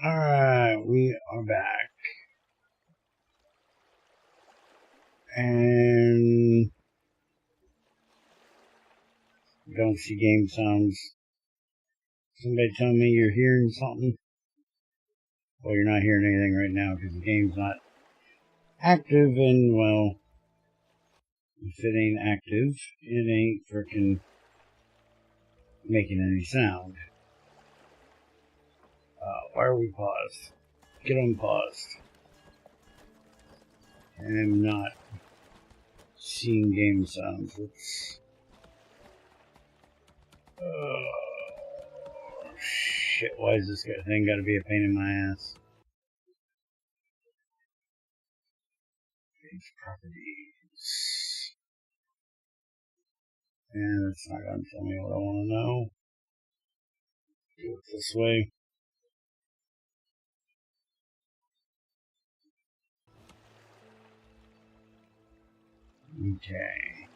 Alright, we are back. And don't see game sounds. Somebody tell me you're hearing something? Well, you're not hearing anything right now because the game's not active, and well, if it ain't active, it ain't frickin' making any sound. Why are we paused? Get unpaused. I'm not seeing game sounds. Let's... shit, why is this thing gotta be a pain in my ass? Page properties. And it's not gonna tell me what I want to know. Do it this way. Okay.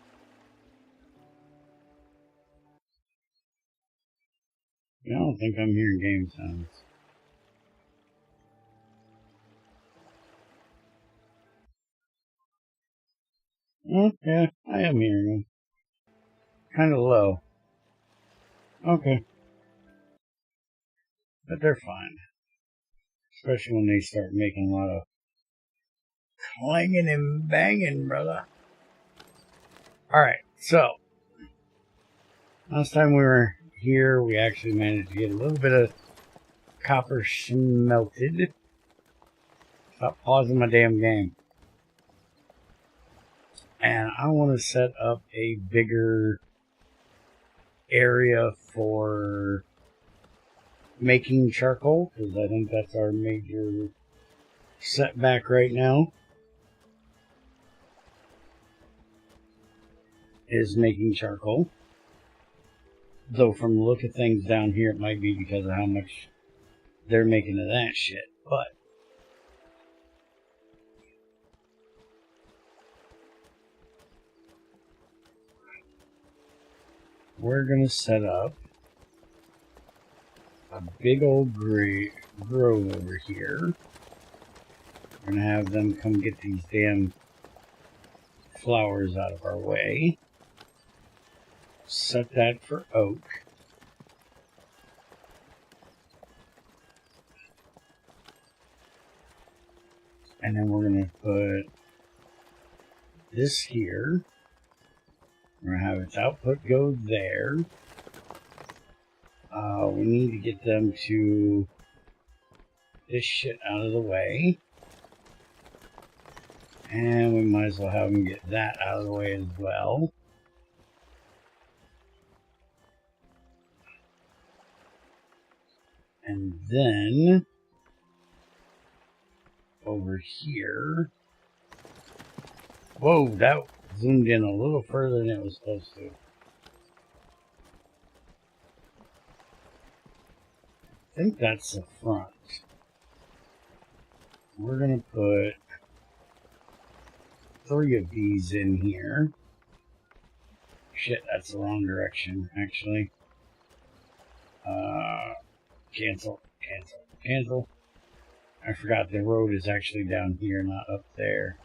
I don't think I'm hearing game sounds. Okay, I am hearing them. Kind of low. Okay. But they're fine. Especially when they start making a lot of clanging and banging, brother. Alright, so last time we were here, we actually managed to get a little bit of copper smelted. Stop pausing my damn game. And I want to set up a bigger area for making charcoal, because I think that's our major setback right now, is making charcoal. Though from the look of things down here, it might be because of how much they're making of that shit, but we're gonna set up a big old grove over here. We're gonna have them come get these damn flowers out of our way. Set that for oak. And then we're gonna put this here. We're gonna have its output go there. We need to get them to this shit out of the way. And we might as well have them get that out of the way as well. And then over here. Whoa, that zoomed in a little further than it was supposed to. I think that's the front. We're going to put 3 of these in here. Shit, that's the wrong direction, actually. Cancel, cancel, cancel. I forgot the road is actually down here, not up there.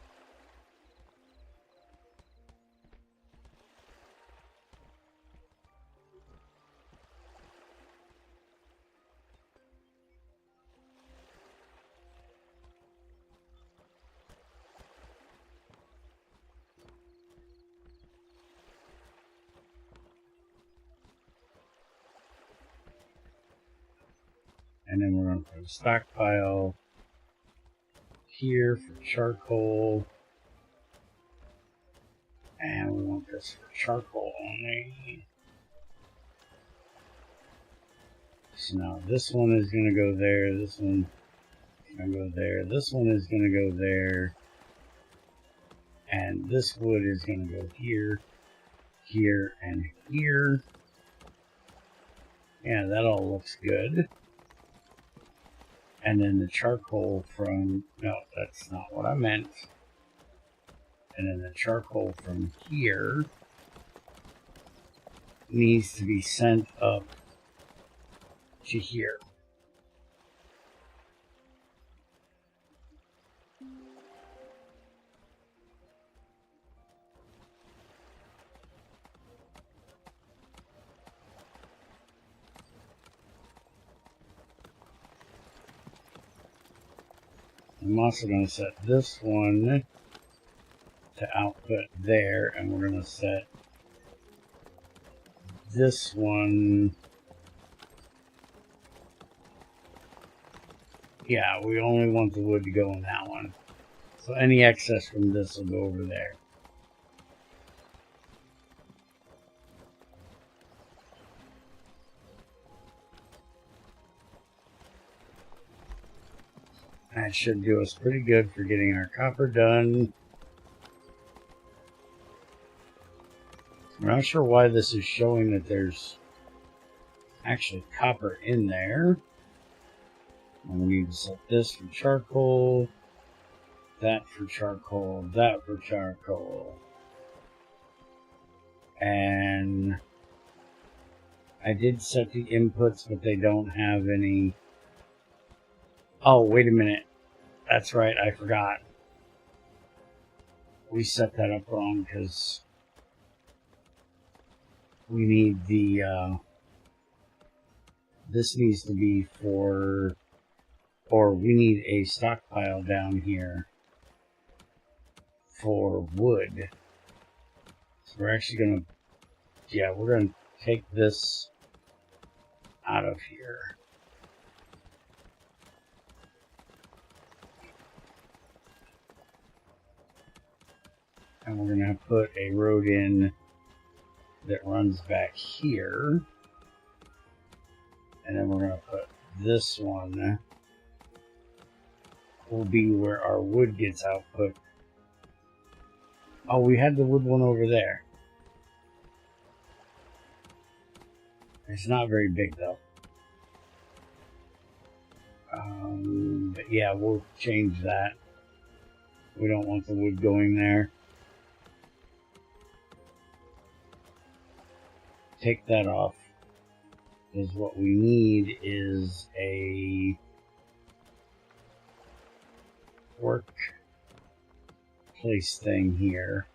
And then we're going to put a stockpile here for charcoal. And we want this for charcoal only. So now this one is going to go there. This one is going to go there. This one is going to go there. And this wood is going to go here, here, and here. Yeah, that all looks good. And then the charcoal from, no, that's not what I meant. And then the charcoal from here needs to be sent up to here. I'm also going to set this one to output there, and we're going to set this one. Yeah, we only want the wood to go in that one. So any excess from this will go over there. That should do us pretty good for getting our copper done. I'm not sure why this is showing that there's actually copper in there. And we need to set this for charcoal, that for charcoal, that for charcoal. And I did set the inputs, but they don't have any. Oh, wait a minute. That's right, I forgot. We set that up wrong because we need the, this needs to be for, or we need a stockpile down here for wood. So we're actually going to, yeah, we're going to take this out of here. And we're going to put a road in that runs back here. And then we're going to put this one will be where our wood gets output. Oh, we had the wood one over there. It's not very big though. But yeah, we'll change that. We don't want the wood going there. Take that off, because what we need is a workplace thing here,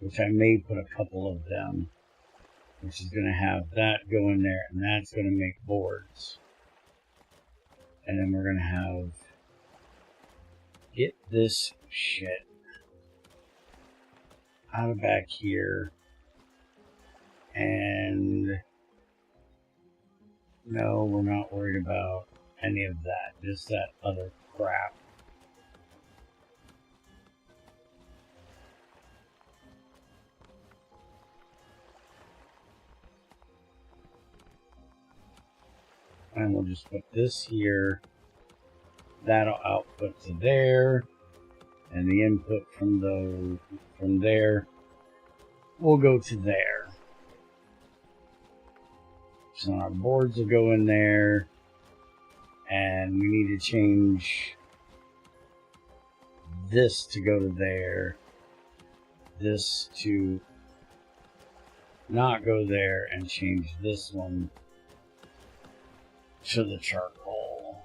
which I may put a couple of them, which is going to have that go in there, and that's going to make boards. And then we're going to have, get this shit out of back here. And no, we're not worried about any of that, just that other crap. And we'll just put this here. That'll output to there, and the input from there will go to there. So our boards will go in there, and we need to change this to go to there, this to not go there, and change this one to the charcoal.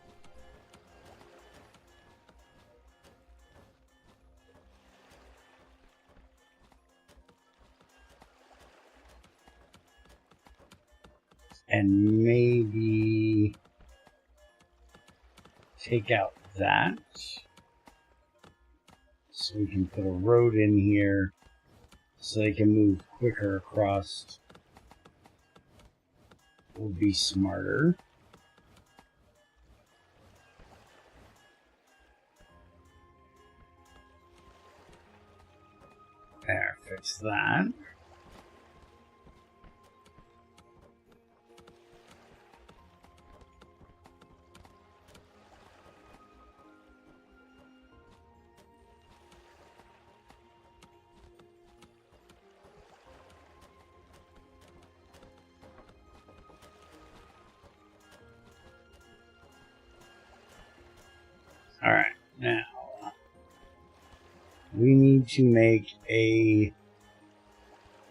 And maybe take out that so we can put a road in here so they can move quicker across. Will be smarter. There, fix that. Alright, now we need to make a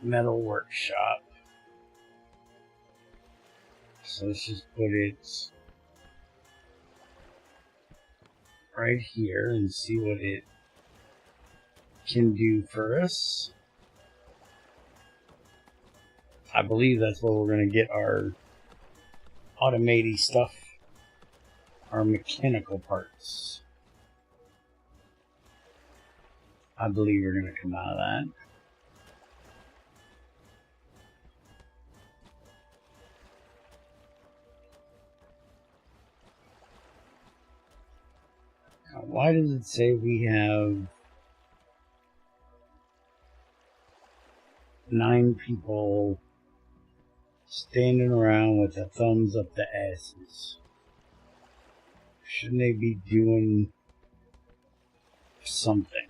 metal workshop. So let's just put it right here and see what it can do for us. I believe that's where we're going to get our automated stuff, our mechanical parts. I believe are going to come out of that. Now, why does it say we have 9 people standing around with their thumbs up the asses? Shouldn't they be doing something?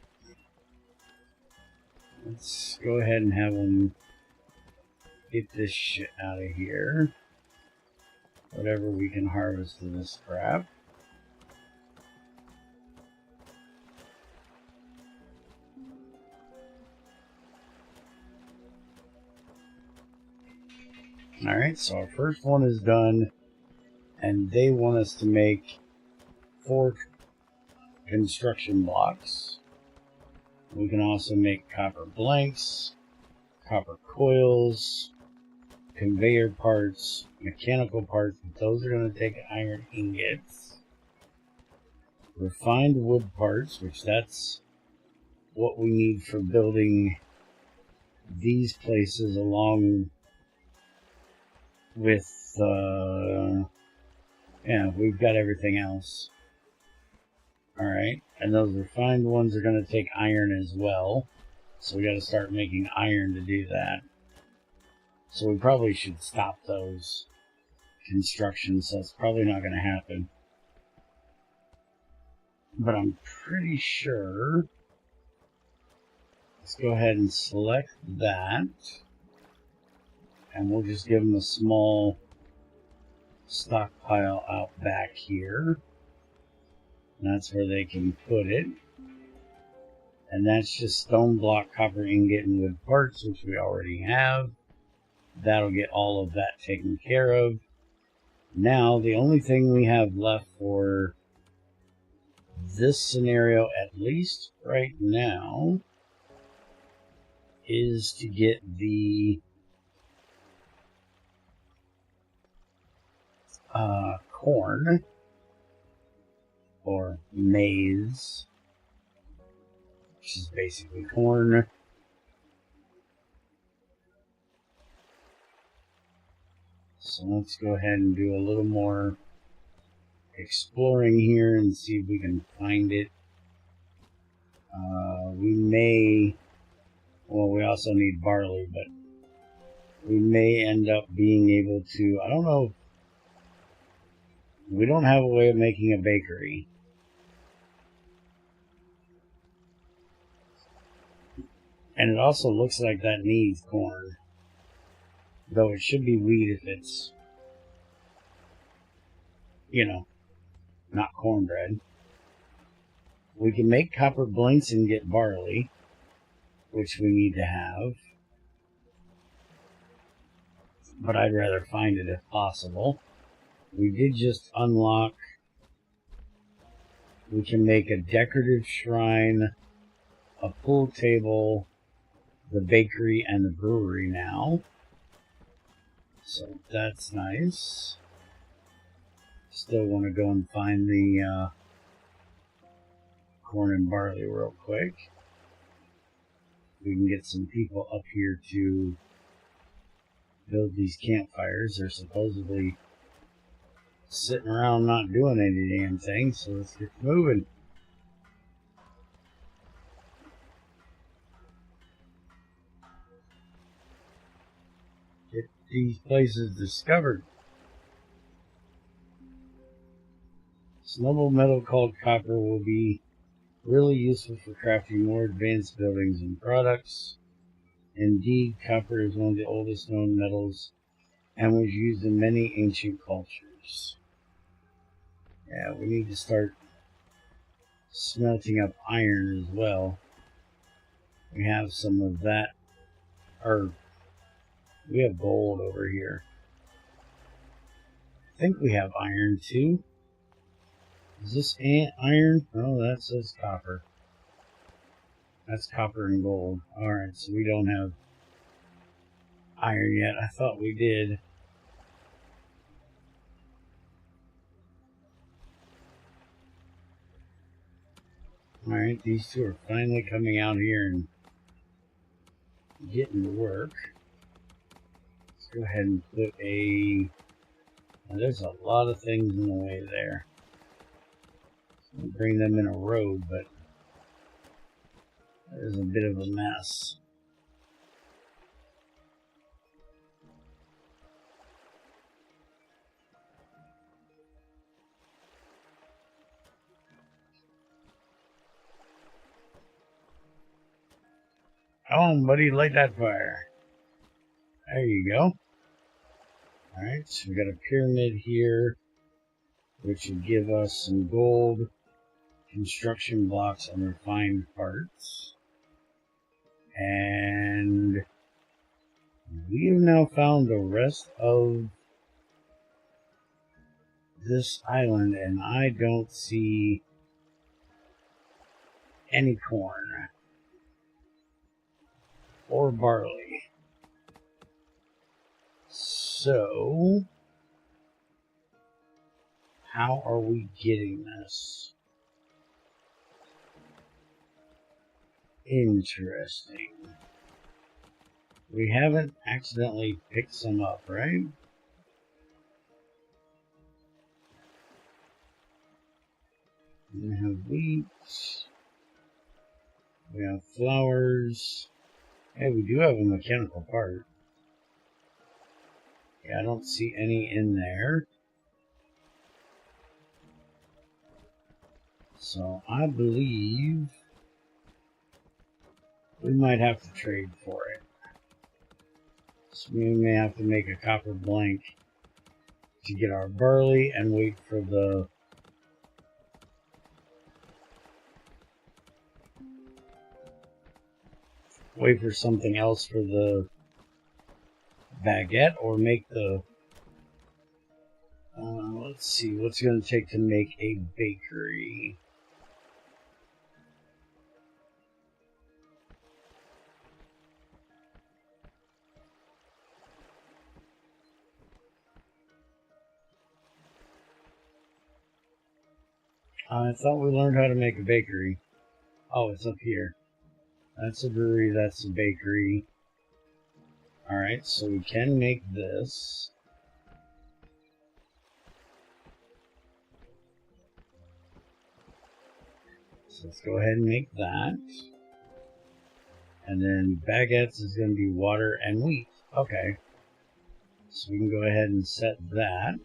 Let's go ahead and have them get this shit out of here. Whatever we can harvest of this crap. Alright, so our first one is done, and they want us to make 4 construction blocks. We can also make copper blanks, copper coils, conveyor parts, mechanical parts, but those are going to take iron ingots. Refined wood parts, which that's what we need for building these places along with, yeah, we've got everything else. Alright, and those refined ones are going to take iron as well. So we got to start making iron to do that. So we probably should stop those constructions. So it's probably not going to happen. But I'm pretty sure. Let's go ahead and select that. And we'll just give them a small stockpile out back here. And that's where they can put it. And that's just stone block, copper ingot, and wood parts, which we already have. That'll get all of that taken care of. Now, the only thing we have left for this scenario, at least right now, is to get the corn, or maize, which is basically corn. So let's go ahead and do a little more exploring here and see if we can find it. We may, well, we also need barley, but we may end up being able to, I don't know, we don't have a way of making a bakery. And it also looks like that needs corn. Though it should be wheat if it's, you know, not cornbread. We can make copper blanks and get barley, which we need to have. But I'd rather find it if possible. We did just unlock, we can make a decorative shrine, a pool table, the bakery, and the brewery now. So that's nice. Still want to go and find the corn and barley real quick. We can get some people up here to build these campfires. They're supposedly sitting around not doing any damn thing, so let's get moving. Get these places discovered. This noble metal called copper will be really useful for crafting more advanced buildings and products. Indeed, copper is one of the oldest known metals and was used in many ancient cultures. Yeah, we need to start smelting up iron as well. We have some of that, or we have gold over here. I think we have iron too. Is this iron? Oh, that says copper. That's copper and gold. Alright, so we don't have iron yet. I thought we did. Alright, these two are finally coming out here and getting to work. Let's go ahead and put a... Now there's a lot of things in the way there. So bring them in a row, but there's a bit of a mess. Come on, buddy, light that fire. There you go. Alright, so we got a pyramid here, which would give us some gold, construction blocks, and refined parts. And we have now found the rest of this island, and I don't see any corn or barley. So, how are we getting this? Interesting. We haven't accidentally picked some up, right? We have wheat. We have flowers. Hey, we do have a mechanical part. Yeah, I don't see any in there. So I believe we might have to trade for it. So we may have to make a copper blank to get our barley and wait for the something else for the baguette, or make the let's see what's going to take to make a bakery. I thought we learned how to make a bakery. Oh, it's up here. That's a brewery, that's a bakery. Alright, so we can make this. So let's go ahead and make that. And then baguettes is going to be water and wheat. Okay. So we can go ahead and set that.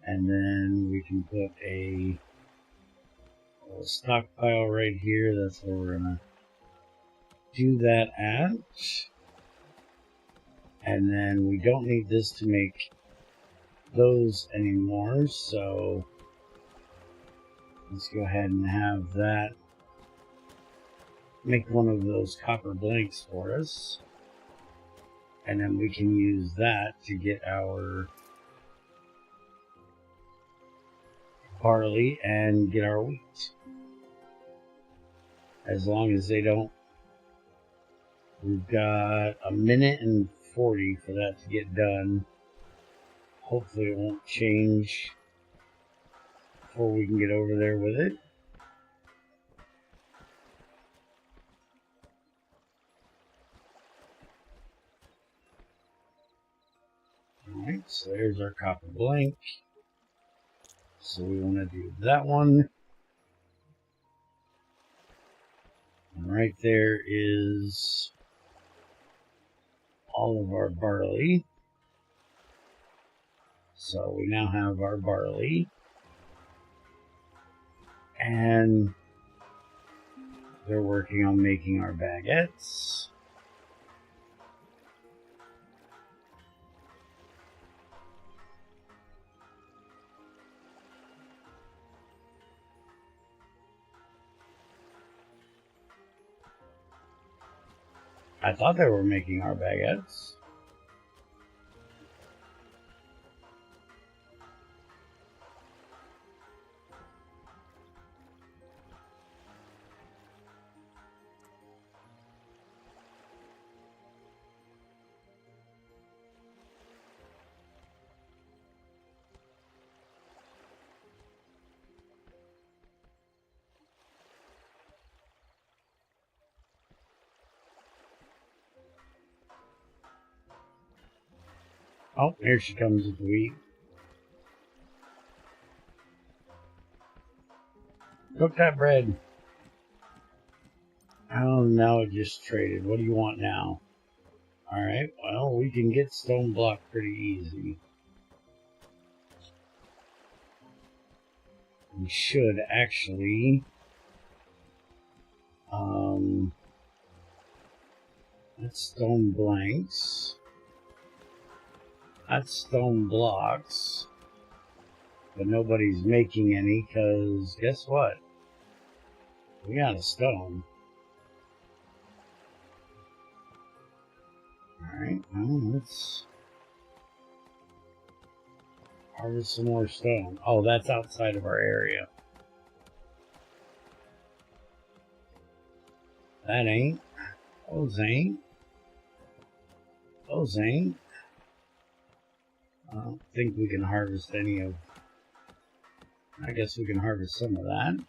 And then we can put a little stockpile right here. That's where we're going to do that at. And then we don't need this to make those anymore. So let's go ahead and have that make one of those copper blanks for us. And then we can use that to get our barley and get our wheat. As long as they don't... We've got a minute and 40 for that to get done. Hopefully it won't change before we can get over there with it. Alright, so there's our copper blank. So we want to do that one. And right there is all of our barley. So we now have our barley. And they're working on making our baguettes. I thought they were making our baguettes. Oh, here she comes with the wheat. Cook that bread. Oh, now it just traded. What do you want now? Alright, well, we can get stone block pretty easy. We should actually... that's stone blanks. That's stone blocks. But nobody's making any, because guess what? We got a stone. Alright, well, let's harvest some more stone. Oh, that's outside of our area. That ain't. Those ain't. Those ain't. I don't think we can harvest any of... I guess we can harvest some of that.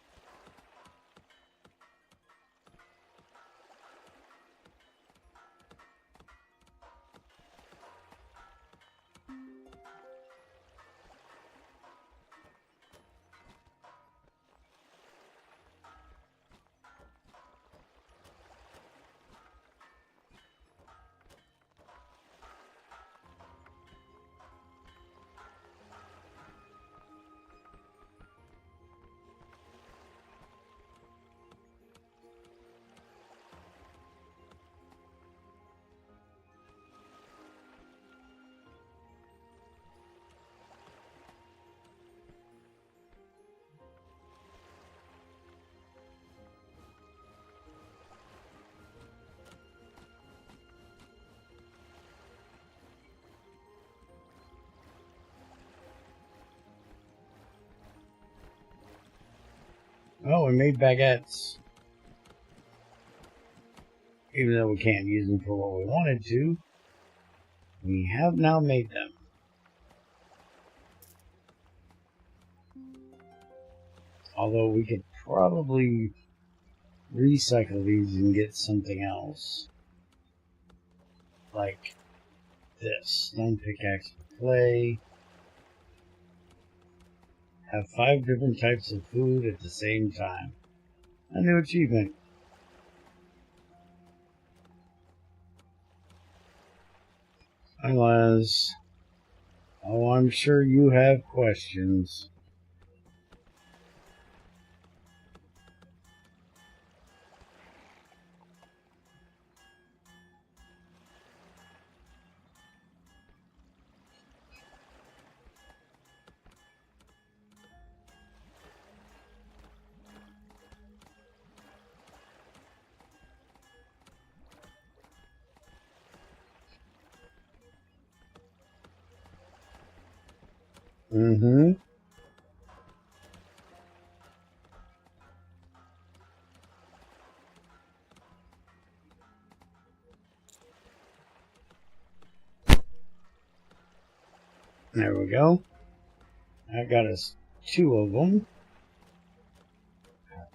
Oh, we made baguettes. Even though we can't use them for what we wanted to, we have now made them. Although we could probably recycle these and get something else. Like this. Stone pickaxe for clay. Have 5 different types of food at the same time. A new achievement. Unless... oh, I'm sure you have questions. Mm-hmm. There we go. I got us 2 of them.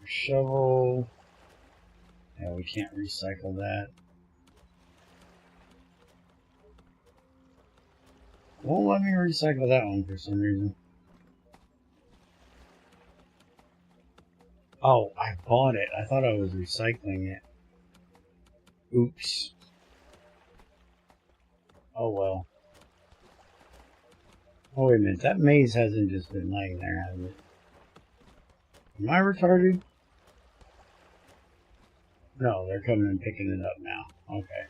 Shovel. Yeah, we can't recycle that. Won't let me recycle that one for some reason. Oh, I bought it. I thought I was recycling it. Oops. Oh well. Oh, wait a minute. That maize hasn't just been laying there, has it? Am I retarded? No, they're coming and picking it up now. Okay.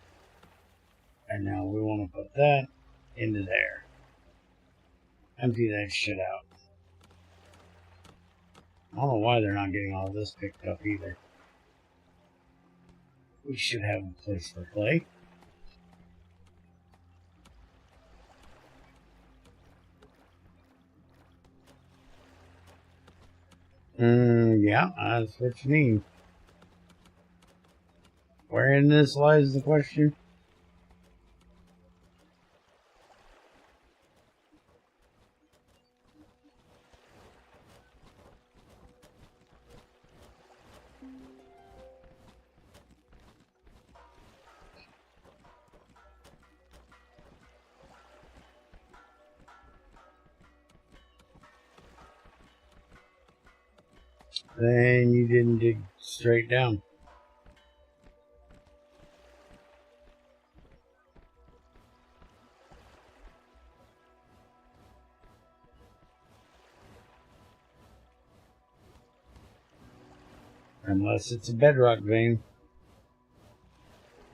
And now we want to put that into there. Empty that shit out. I don't know why they're not getting all this picked up either. We should have a place for clay. Yeah, that's what you mean. Wherein this lies the question? Then you didn't dig straight down. Unless it's a bedrock vein.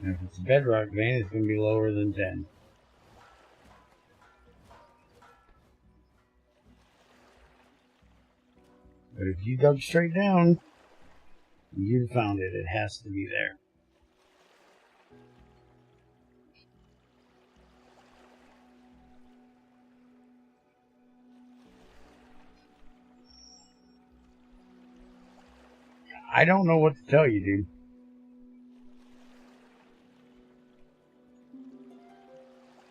And if it's a bedrock vein, it's going to be lower than 10. But if you dug straight down, you found it. It has to be there. I don't know what to tell you, dude.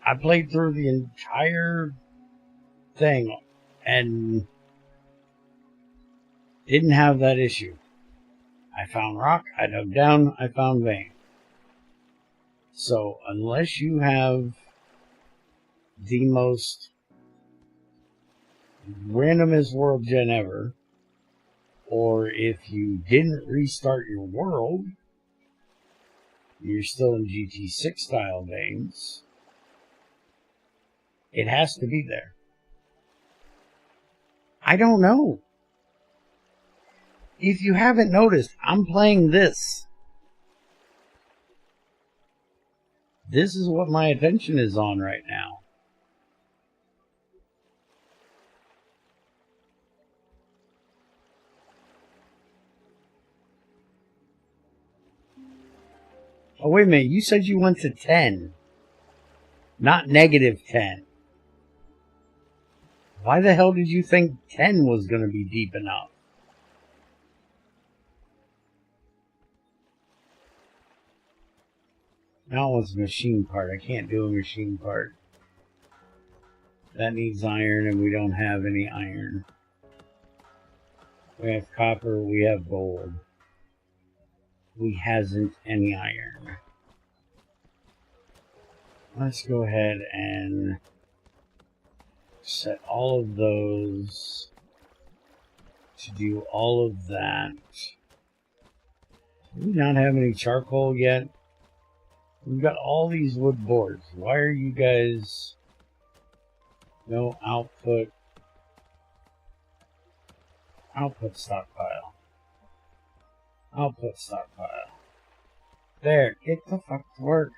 I played through the entire thing and didn't have that issue. I found rock, I dug down, I found vein. So unless you have the most randomest world gen ever, or if you didn't restart your world, you're still in GT6 style veins, it has to be there. I don't know. If you haven't noticed, I'm playing this. This is what my attention is on right now. Oh, wait a minute. You said you went to 10. Not negative 10. Why the hell did you think 10 was going to be deep enough? Now it's a machine part. I can't do a machine part. That needs iron, and we don't have any iron. We have copper, we have gold. We hasn't any iron. Let's go ahead and set all of those to do all of that. Do we not have any charcoal yet? We've got all these wood boards. Why are you guys... No output. Output stockpile. Output stockpile. There, get the fuck to work.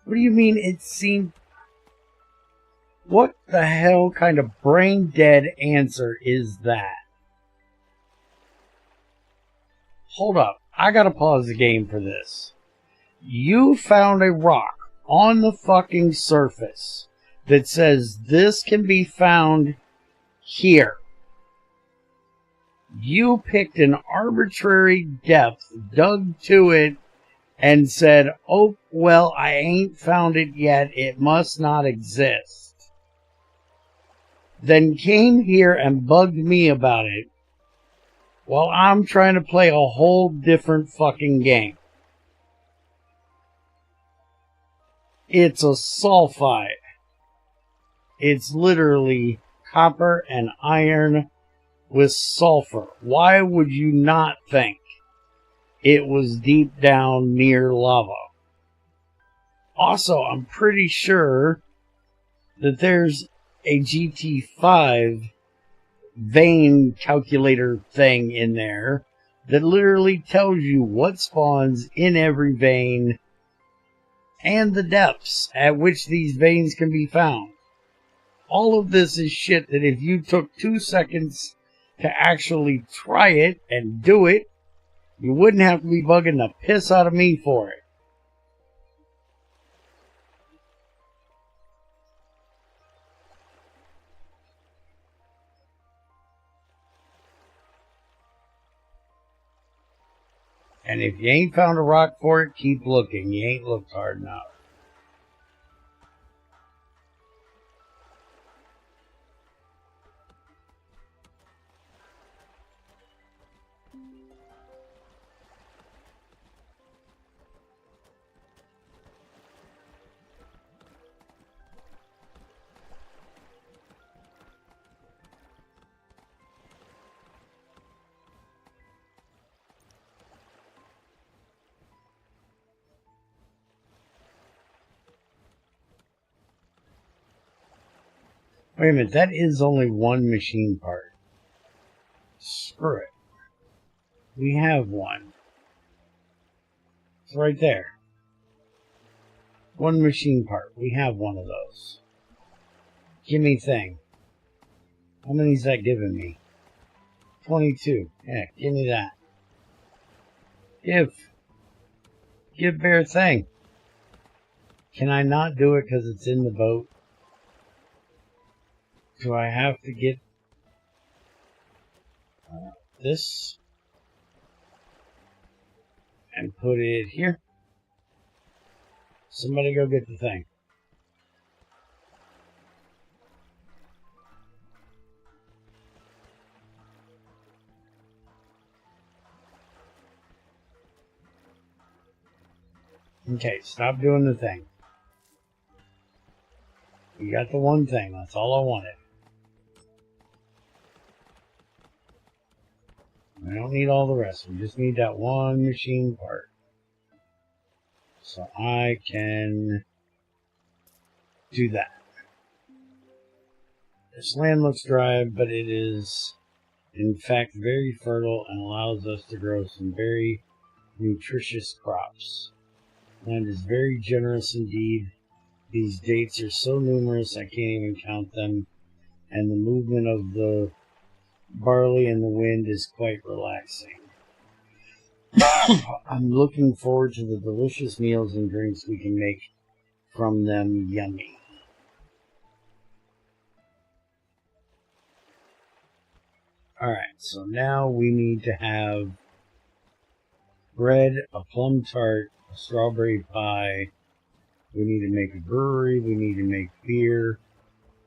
What do you mean it seemed... What the hell kind of brain dead answer is that? Hold up. I gotta pause the game for this. You found a rock on the fucking surface that says this can be found here. You picked an arbitrary depth, dug to it, and said, oh, well, I ain't found it yet. It must not exist. Then came here and bugged me about it while I'm trying to play a whole different fucking game. It's a sulfide. It's literally copper and iron with sulfur. Why would you not think it was deep down near lava? Also, I'm pretty sure that there's a GT5 vein calculator thing in there that literally tells you what spawns in every vein and the depths at which these veins can be found. All of this is shit that if you took 2 seconds to actually try it and do it, you wouldn't have to be bugging the piss out of me for it. And if you ain't found a rock for it, keep looking. You ain't looked hard enough. Wait a minute, that is only one machine part. Screw it. We have one. It's right there. One machine part. We have one of those. Give me thing. How many is that giving me? 22. Yeah, give me that. Give bear thing. Can I not do it because it's in the boat? Do I have to get this and put it here? Somebody go get the thing. Okay, stop doing the thing. You got the one thing. That's all I wanted. We don't need all the rest. We just need that one machine part. So I can do that. This land looks dry, but it is in fact very fertile and allows us to grow some very nutritious crops. Land is very generous indeed. These dates are so numerous I can't even count them, and the movement of the barley in the wind is quite relaxing. I'm looking forward to the delicious meals and drinks we can make from them. Yummy. Alright, so now we need to have bread, a plum tart, a strawberry pie. We need to make a brewery. We need to make beer.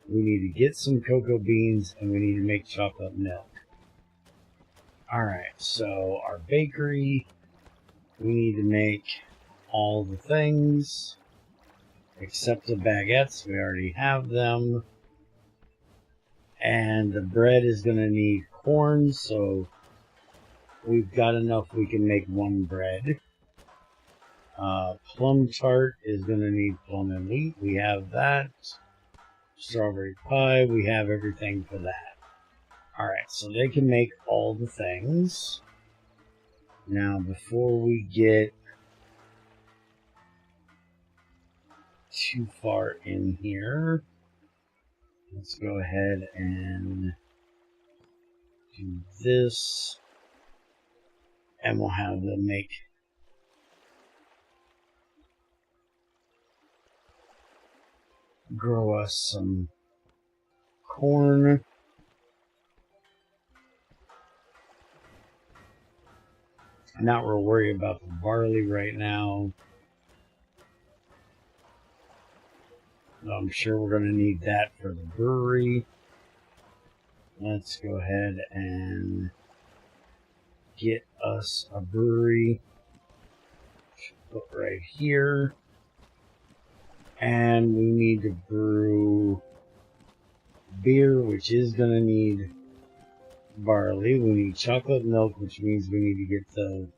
We need to get some cocoa beans, and we need to make chocolate milk. Alright, so our bakery, we need to make all the things, except the baguettes. We already have them. And the bread is going to need corn, so we've got enough we can make one bread. Plum tart is going to need plum and wheat. We have that. Strawberry pie, we have everything for that. Alright, so they can make all the things. Now, before we get too far in here, let's go ahead and do this. And we'll have them grow us some corn. I'm not real worried about the barley right now. I'm sure we're going to need that for the brewery. Let's go ahead and get us a brewery. Put right here. And we need to brew beer, which is going to need barley. We need chocolate milk, which means we need to get the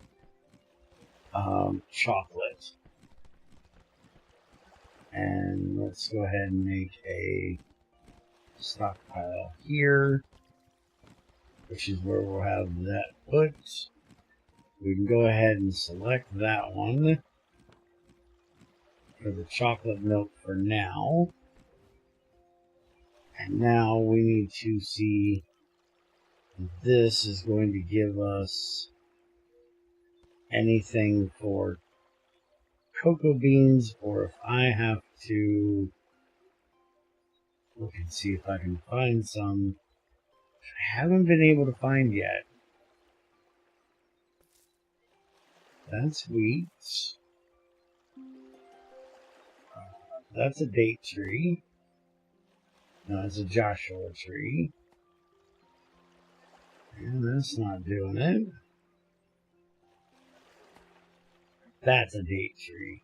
chocolate. And let's go ahead and make a stockpile here, which is where we'll have that put. We can go ahead and select that one for the chocolate milk for now. And now we need to see if this is going to give us anything for cocoa beans, or if I have to look and see if I can find some. I haven't been able to find yet. That's wheat. That's a date tree. No, it's a Joshua tree. And that's not doing it. That's a date tree.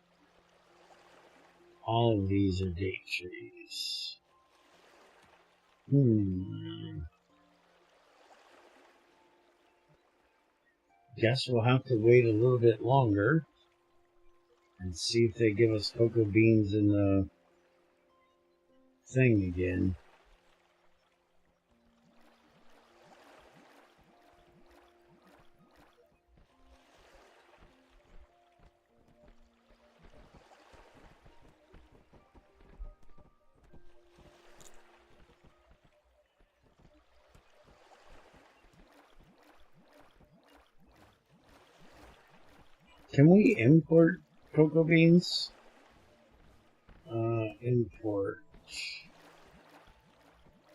All of these are date trees. Guess we'll have to wait a little bit longer and see if they give us cocoa beans in the thing again. Can we import cocoa beans? Import.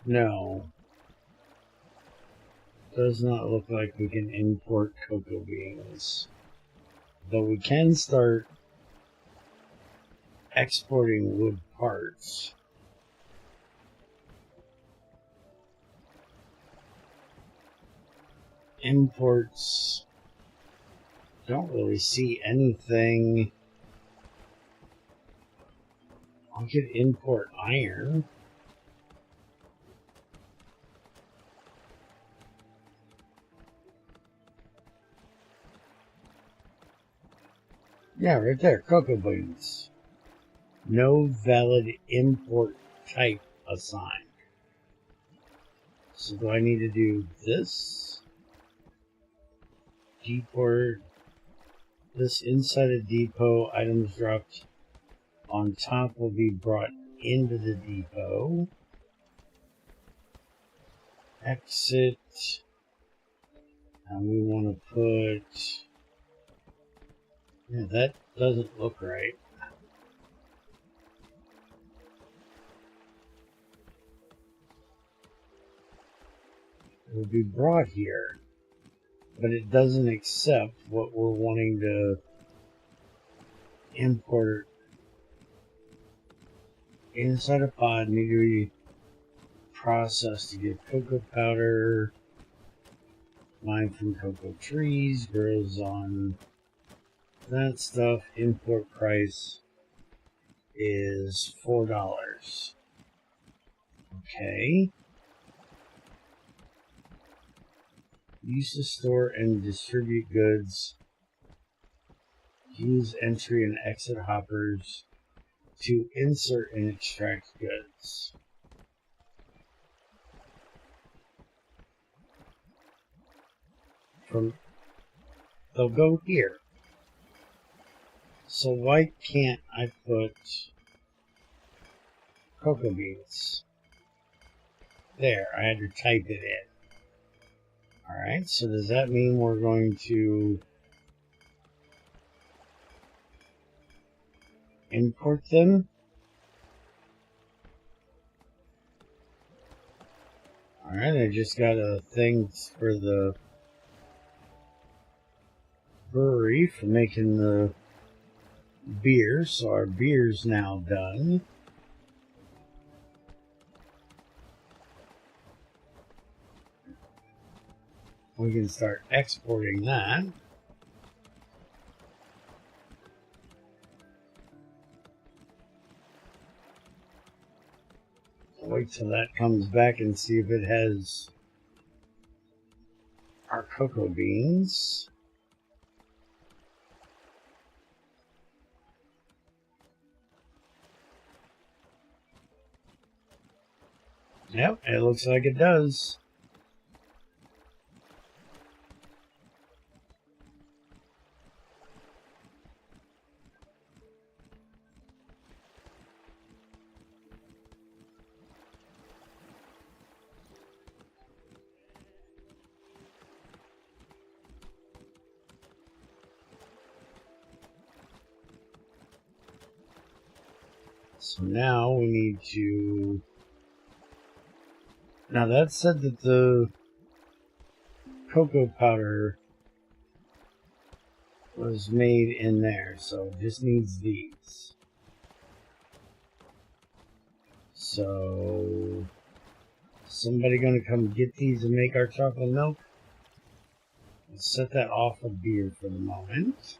No. Does not look like we can import cocoa beans. Though we can start exporting wood parts. Imports. Don't really see anything. I could import iron. Yeah, right there, cocoa beans. No valid import type assigned. So do I need to do this? Deport. This inside a depot, items dropped on top will be brought into the depot. Exit. And we want to put... Yeah, that doesn't look right. It will be brought here, but it doesn't accept what we're wanting to import. Inside a pod need to be processed to get cocoa powder. Mined from cocoa trees, grows on that stuff. Import price is $4. Okay. Use to store and distribute goods. Use entry and exit hoppers to insert and extract goods. They'll go here. So why can't I put cocoa beans? There, I had to type it in. Alright, so does that mean we're going to import them? Alright, I just got a thing for the brewery for making the beer, so our beer's now done. We can start exporting that. Wait till that comes back and see if it has our cocoa beans. Yep, it looks like it does. So now we need to... Now that said that the cocoa powder was made in there, so it just needs these. So... Somebody gonna come get these and make our chocolate milk? Let's set that off of beer for the moment.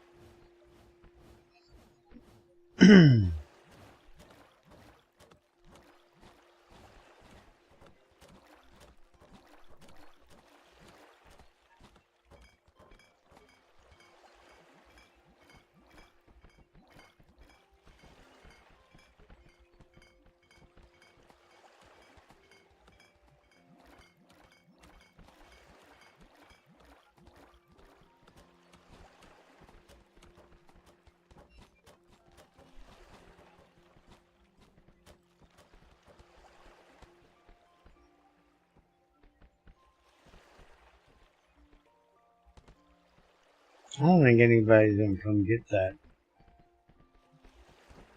I don't think anybody's going to come get that.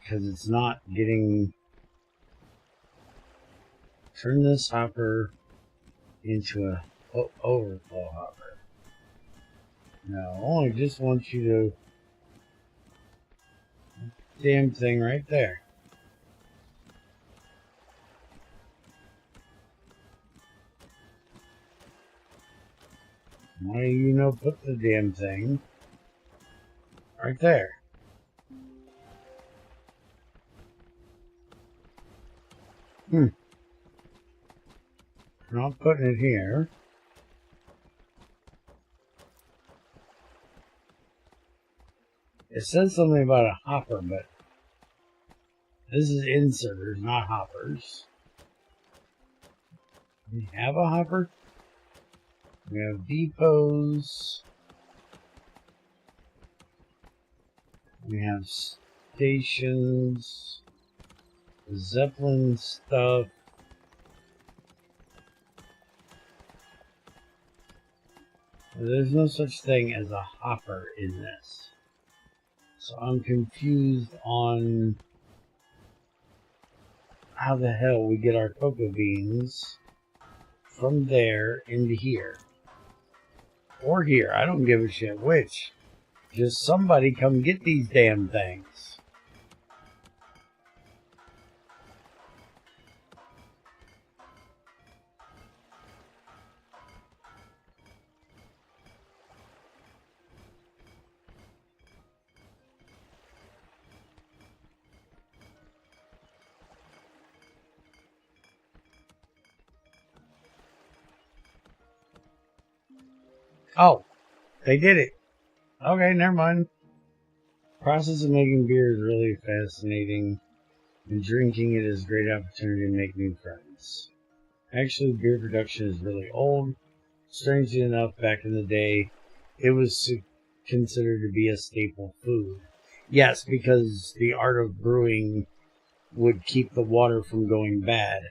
Because it's not getting... Turn this hopper into a overflow hopper. No, I just want you to... Damn thing right there. Why do you know put the damn thing right there? Not putting it here. It says something about a hopper, but this is inserters, not hoppers. We have a hopper. We have depots. We have stations. Zeppelin stuff. There's no such thing as a hopper in this. So I'm confused on how the hell we get our cocoa beans from there into here. Or here. I don't give a shit which. Just somebody come get these damn things. Oh, they did it. Okay, never mind. The process of making beer is really fascinating, and drinking it is a great opportunity to make new friends. Actually, beer production is really old. Strangely enough, back in the day, it was considered to be a staple food. Yes, because the art of brewing would keep the water from going bad.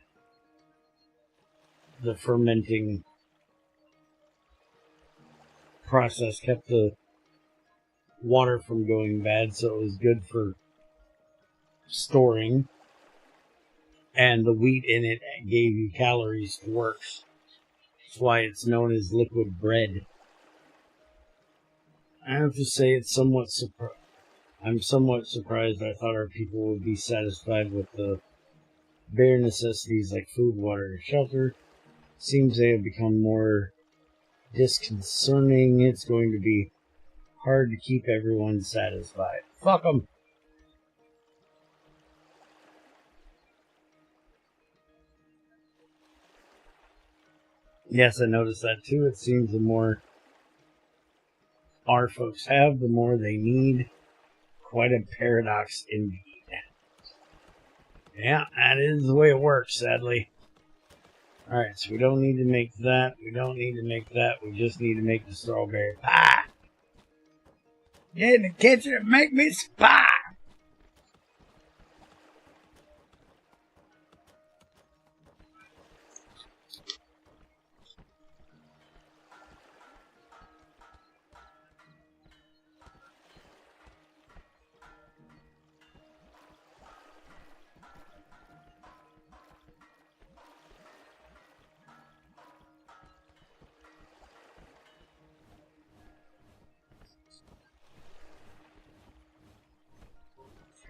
The fermenting process kept the water from going bad, so it was good for storing. And the wheat in it gave you calories to work. That's why it's known as liquid bread. I have to say it's somewhat I'm somewhat surprised. I thought our people would be satisfied with the bare necessities like food, water, and shelter. Seems they have become more disconcerting. It's going to be hard to keep everyone satisfied. Fuck them. Yes, I noticed that too. It seems the more our folks have, the more they need. Quite a paradox indeed. Yeah, that is the way it works, sadly. Alright, so we don't need to make that. We don't need to make that. We just need to make the strawberry pie. Get in the kitchen and make me some pie!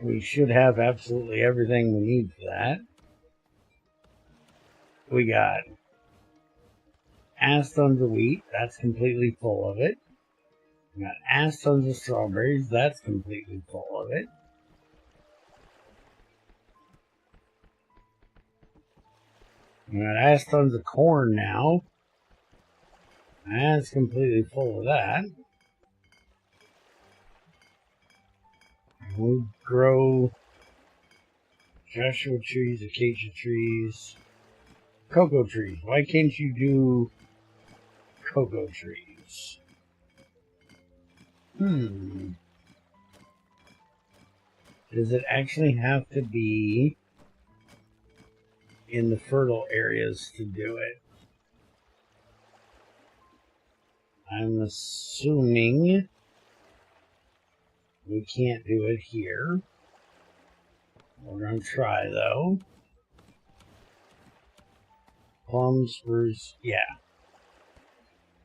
We should have absolutely everything we need for that. We got ass tons of wheat. That's completely full of it. We got ass tons of strawberries. That's completely full of it. We got ass tons of corn now. That's completely full of that. We grow Joshua trees, acacia trees, cocoa trees. Why can't you do cocoa trees? Does it actually have to be in the fertile areas to do it? I'm assuming We can't do it here. We're going to try, though. Plum spruce, yeah.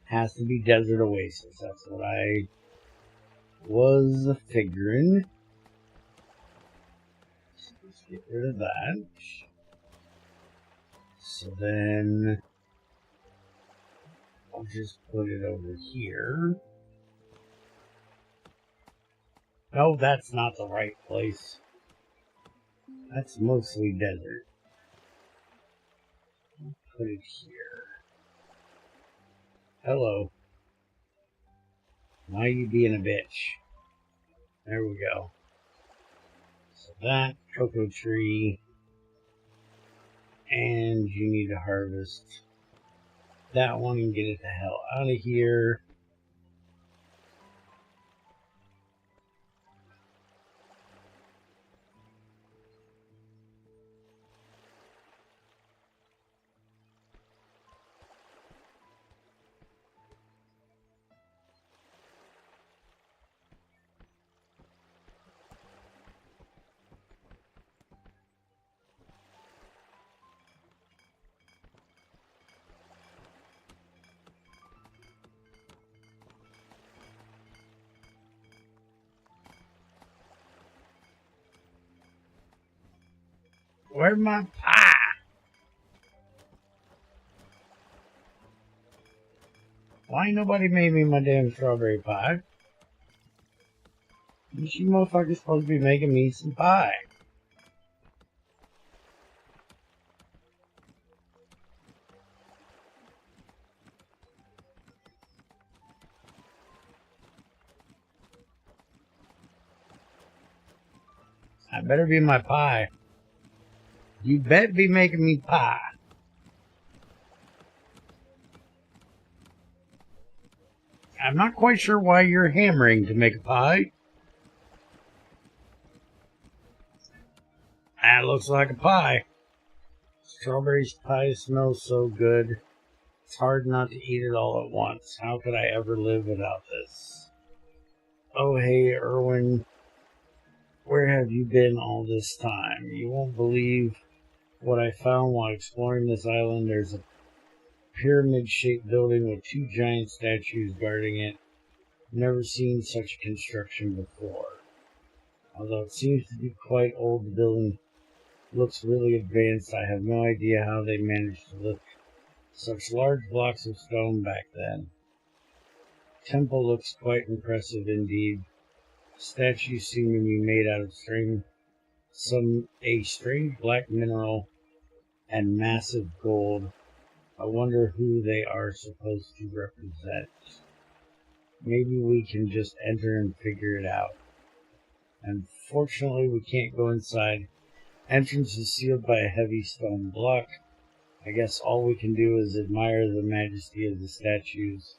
Has to be desert oasis. That's what I was figuring. So let's get rid of that. So then I'll just put it over here. No, that's not the right place. That's mostly desert. I'll put it here. Hello. Why are you being a bitch? There we go. So that cocoa tree. And you need to harvest that one and get it the hell out of here. Where's my pie? Why ain't nobody made me my damn strawberry pie? You motherfuckers supposed to be making me some pie. That better be my pie. You bet be making me pie. I'm not quite sure why you're hammering to make a pie. That looks like a pie. Strawberry pie smells so good. It's hard not to eat it all at once. How could I ever live without this? Oh, hey, Erwin. Where have you been all this time? You won't believe what I found while exploring this island. There's a pyramid-shaped building with two giant statues guarding it. Never seen such construction before. Although it seems to be quite old, the building looks really advanced. I have no idea how they managed to lift such large blocks of stone back then. Temple looks quite impressive indeed. Statues seem to be made out of a strange black mineral and massive gold. I wonder who they are supposed to represent. Maybe we can just enter and figure it out. Unfortunately, we can't go inside. Entrance is sealed by a heavy stone block. I guess all we can do is admire the majesty of the statues.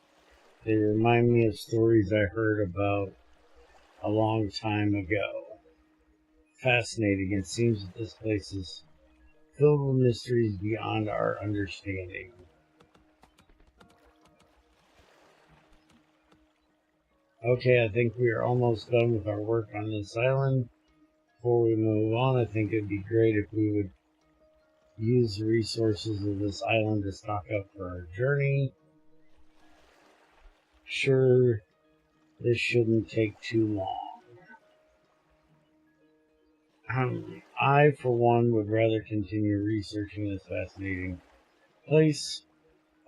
They remind me of stories I heard about a long time ago. Fascinating. It seems that this place is filled with mysteries beyond our understanding. Okay, I think we are almost done with our work on this island. Before we move on, I think it'd be great if we would use the resources of this island to stock up for our journey. Sure, this shouldn't take too long. I, for one, would rather continue researching this fascinating place.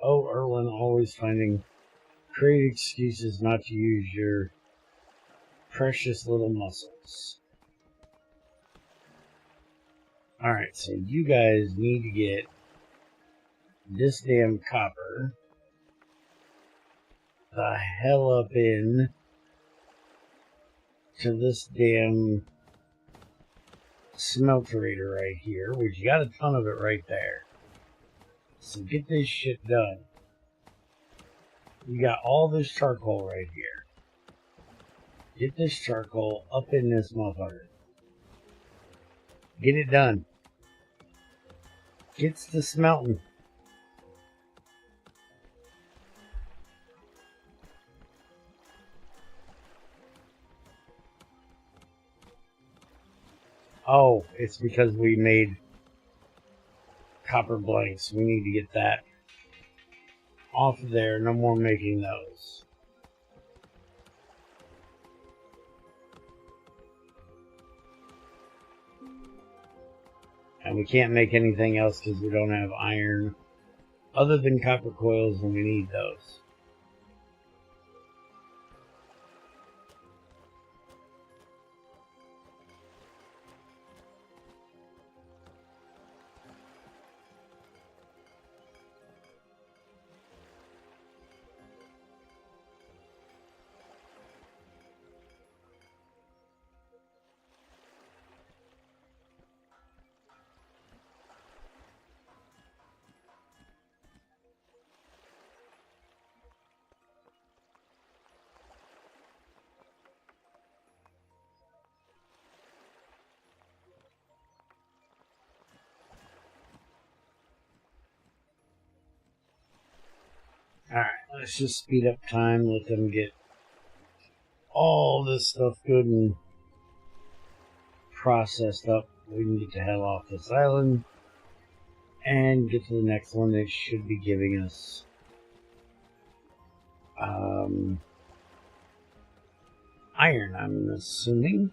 Oh, Erwin, always finding creative excuses not to use your precious little muscles. Alright, so you guys need to get this damn copper the hell up in to this damn smelterator right here, which you got a ton of it right there. So get this shit done. You got all this charcoal right here. Get this charcoal up in this motherfucker. Get it done. Gets the smelting. Oh, it's because we made copper blanks. We need to get that off of there. No more making those. And we can't make anything else because we don't have iron other than copper coils, and we need those. Alright, let's just speed up time, let them get all this stuff good and processed up. We can get the hell off this island and get to the next one. They should be giving us iron, I'm assuming.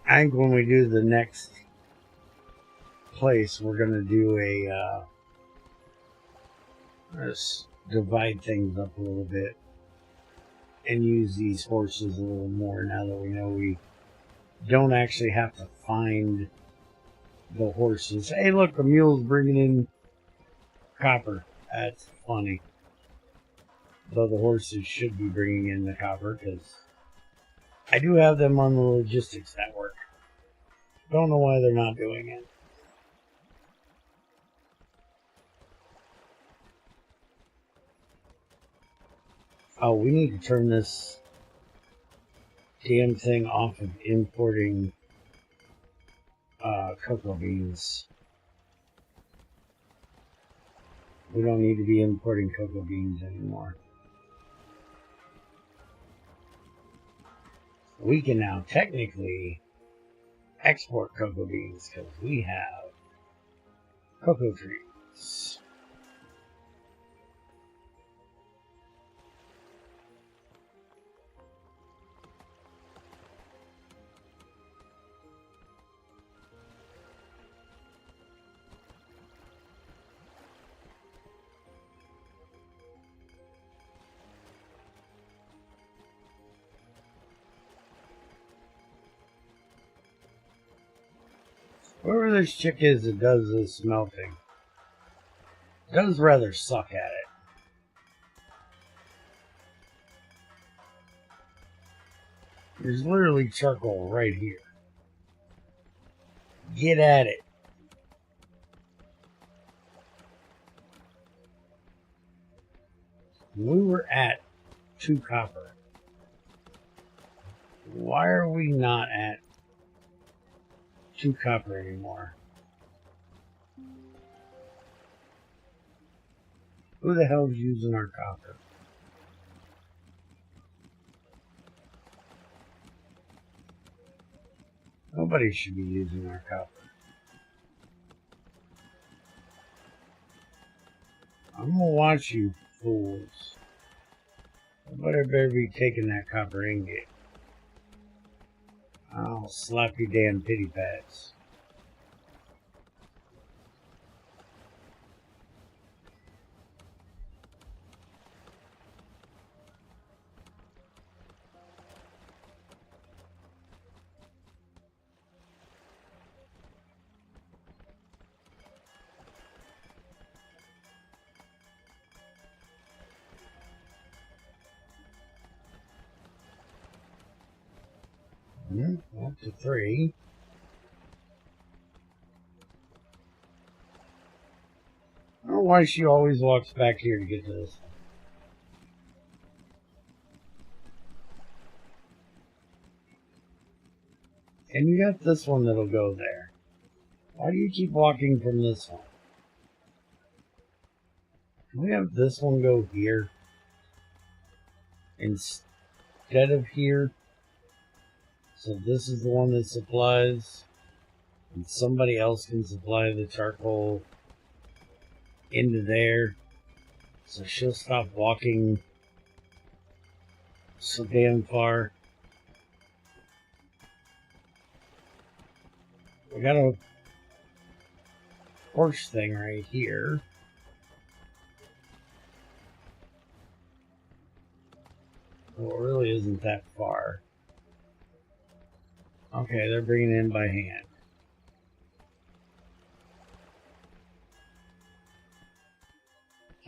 I think when we do the next place, we're going to do let's divide things up a little bit and use these horses a little more now that we know we don't actually have to find the horses. Hey, look, the mule's bringing in copper. That's funny. Though the horses should be bringing in the copper because I do have them on the logistics network. Don't know why they're not doing it. Oh, we need to turn this damn thing off of importing cocoa beans. We don't need to be importing cocoa beans anymore. We can now technically export cocoa beans because we have cocoa trees. Whoever this chick is that does this smelting does rather suck at it. There's literally charcoal right here. Get at it. We were at 2 copper. Why are we not at 2 copper anymore? Who the hell is using our copper? Nobody should be using our copper. I'm gonna watch you fools. Somebody better be taking that copper ingot. I'll slap you damn pity pads. Up to 3. I don't know why she always walks back here to get to this one. And you got this one that'll go there. Why do you keep walking from this one? Can we have this one go here instead of here? So this is the one that supplies, and somebody else can supply the charcoal into there. So she'll stop walking so damn far. We got a horse thing right here. Well, it really isn't that far. Okay, they're bringing it in by hand.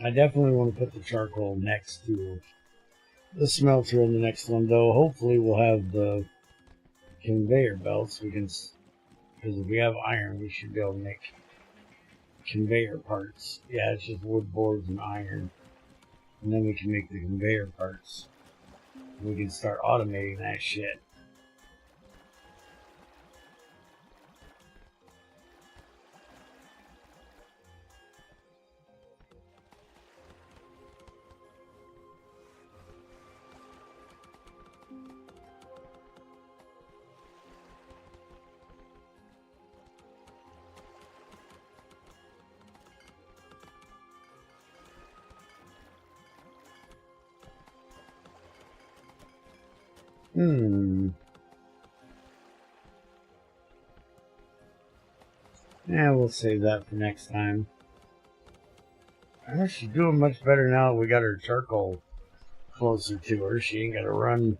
I definitely want to put the charcoal next to the smelter in the next one, though. Hopefully we'll have the conveyor belts. Because if we have iron, we should be able to make conveyor parts. Yeah, it's just wood boards and iron. And then we can make the conveyor parts. We can start automating that shit. Yeah, we'll save that for next time. She's doing much better now that we got her charcoal closer to her. She ain't got to run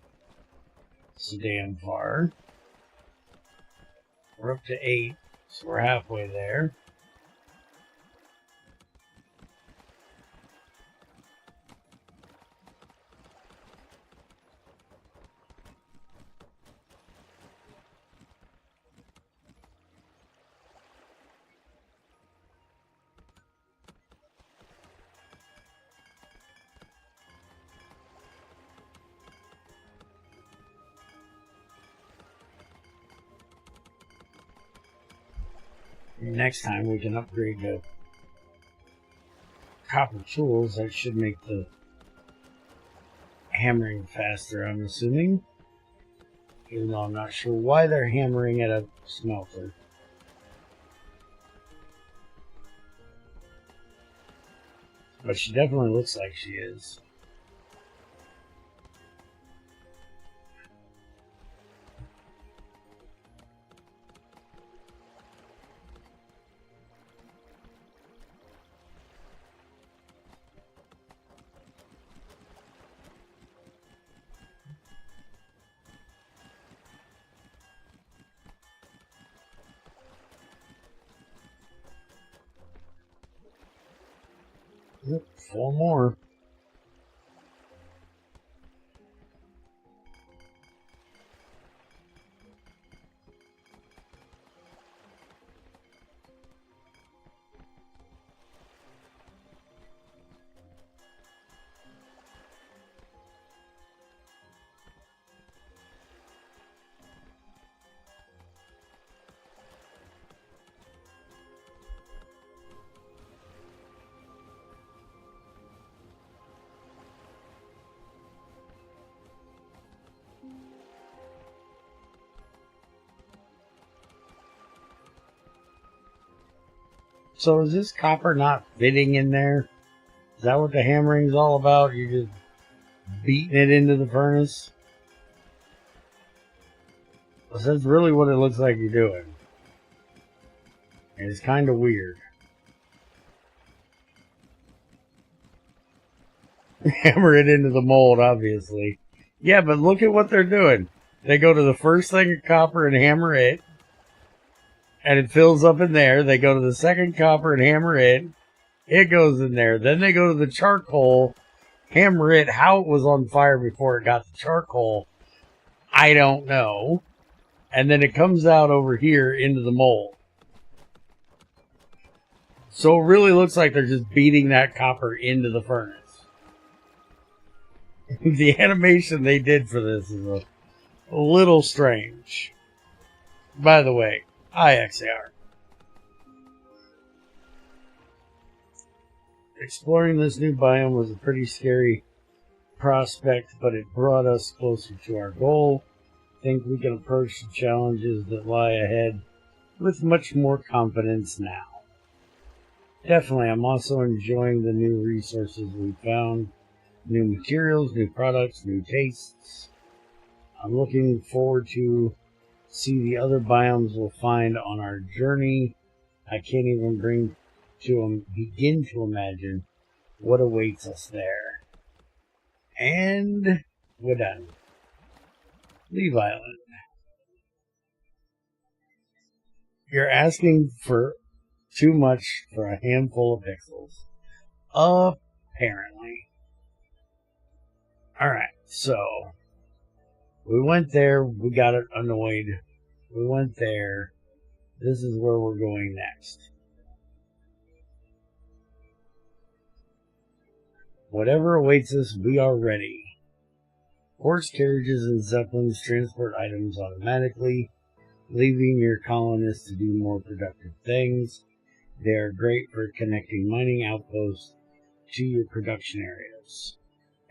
so damn far. We're up to 8, so we're halfway there. Next time we can upgrade the copper tools. That should make the hammering faster, I'm assuming. Even though I'm not sure why they're hammering at a smelter. But she definitely looks like she is. Yep, 4 more. So is this copper not fitting in there? Is that what the hammering's all about? You're just beating it into the furnace? Well, that's really what it looks like you're doing. And it's kind of weird. Hammer it into the mold, obviously. Yeah, but look at what they're doing. They go to the first thing of copper and hammer it. And it fills up in there. They go to the second copper and hammer it. It goes in there. Then they go to the charcoal, hammer it. How it was on fire before it got the charcoal, I don't know. And then it comes out over here into the mold. So it really looks like they're just beating that copper into the furnace. The animation they did for this is a little strange. By the way, IXAR. Exploring this new biome was a pretty scary prospect, but it brought us closer to our goal. I think we can approach the challenges that lie ahead with much more confidence now. Definitely, I'm also enjoying the new resources we found. New materials, new products, new tastes. I'm looking forward to see the other biomes we'll find on our journey. I can't even begin to imagine what awaits us there. And we're done. Leave Island. You're asking for too much for a handful of pixels. Apparently. Alright, so we went there, we got it annoyed. We went there. This is where we're going next. Whatever awaits us, we are ready. Horse carriages and zeppelins transport items automatically, leaving your colonists to do more productive things. They are great for connecting mining outposts to your production areas.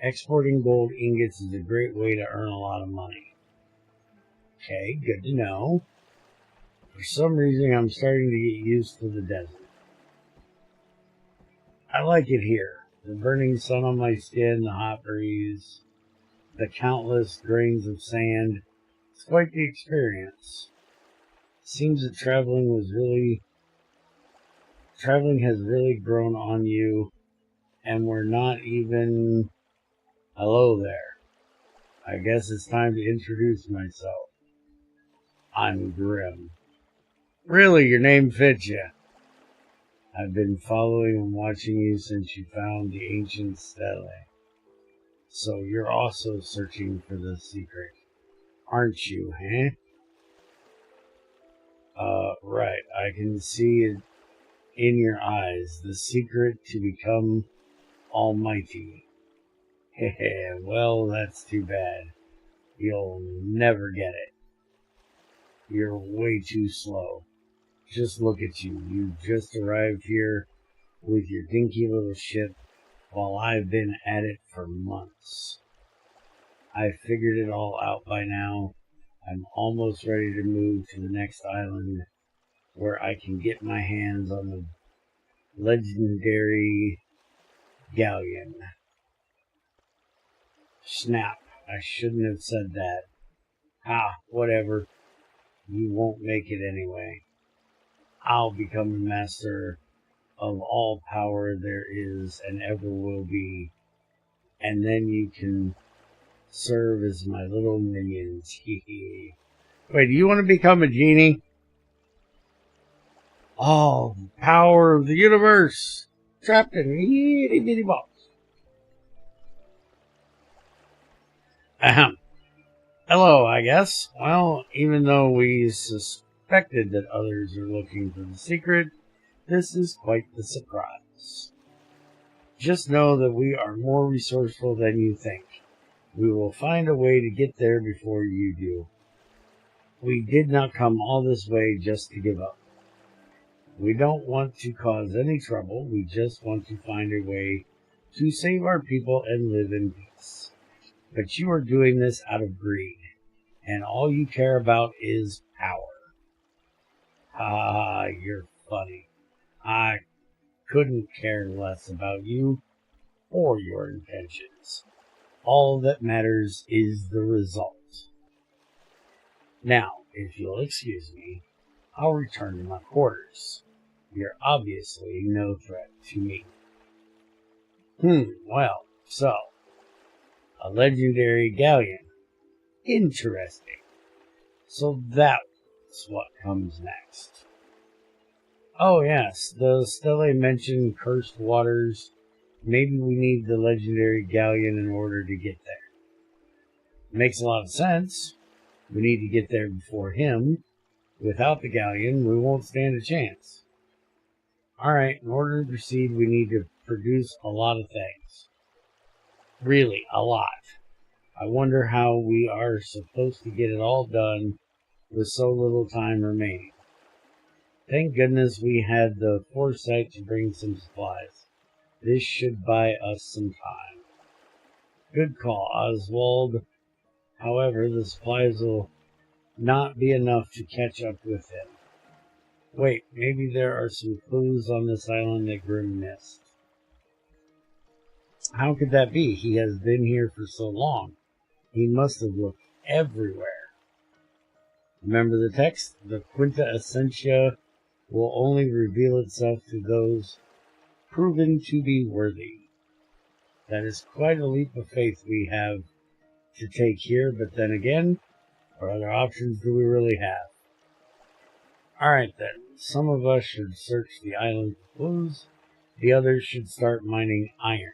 Exporting gold ingots is a great way to earn a lot of money. Okay, good to know. For some reason, I'm starting to get used to the desert. I like it here. The burning sun on my skin, the hot breeze, the countless grains of sand. It's quite the experience. It seems that traveling has really grown on you, and we're not even... Hello there. I guess it's time to introduce myself. I'm Grim. Really, your name fits you. I've been following and watching you since you found the ancient stele. So you're also searching for the secret, aren't you, huh? Right. I can see it in your eyes. The secret to become almighty. Heh, well, that's too bad. You'll never get it. You're way too slow. Just look at you. You just arrived here with your dinky little ship while I've been at it for months. I figured it all out by now. I'm almost ready to move to the next island where I can get my hands on the legendary galleon. Snap. I shouldn't have said that. Whatever. You won't make it anyway. I'll become the master of all power there is and ever will be. And then you can serve as my little minions. Wait, do you want to become a genie? All the power of the universe trapped in a itty bitty box. Ahem. Hello, I guess. Well, even though we suspected that others are looking for the secret, this is quite the surprise. Just know that we are more resourceful than you think. We will find a way to get there before you do. We did not come all this way just to give up. We don't want to cause any trouble. We just want to find a way to save our people and live in peace. But you are doing this out of greed, and all you care about is power. You're funny. I couldn't care less about you or your intentions. All that matters is the result. Now, if you'll excuse me, I'll return to my quarters. You're obviously no threat to me. Well, so, a legendary galleon. Interesting. So that's what comes next. Oh yes, the stele mentioned cursed waters. Maybe we need the legendary galleon in order to get there. Makes a lot of sense. We need to get there before him. Without the galleon, we won't stand a chance. Alright, in order to proceed, we need to produce a lot of things. Really, a lot. I wonder how we are supposed to get it all done with so little time remaining. Thank goodness we had the foresight to bring some supplies. This should buy us some time. Good call, Oswald. However, the supplies will not be enough to catch up with him. Wait, maybe there are some clues on this island that Grim missed. How could that be? He has been here for so long. He must have looked everywhere. Remember the text? The Quinta Essentia will only reveal itself to those proven to be worthy. That is quite a leap of faith we have to take here, but then again, what other options do we really have? Alright then, some of us should search the island for clues, the others should start mining iron.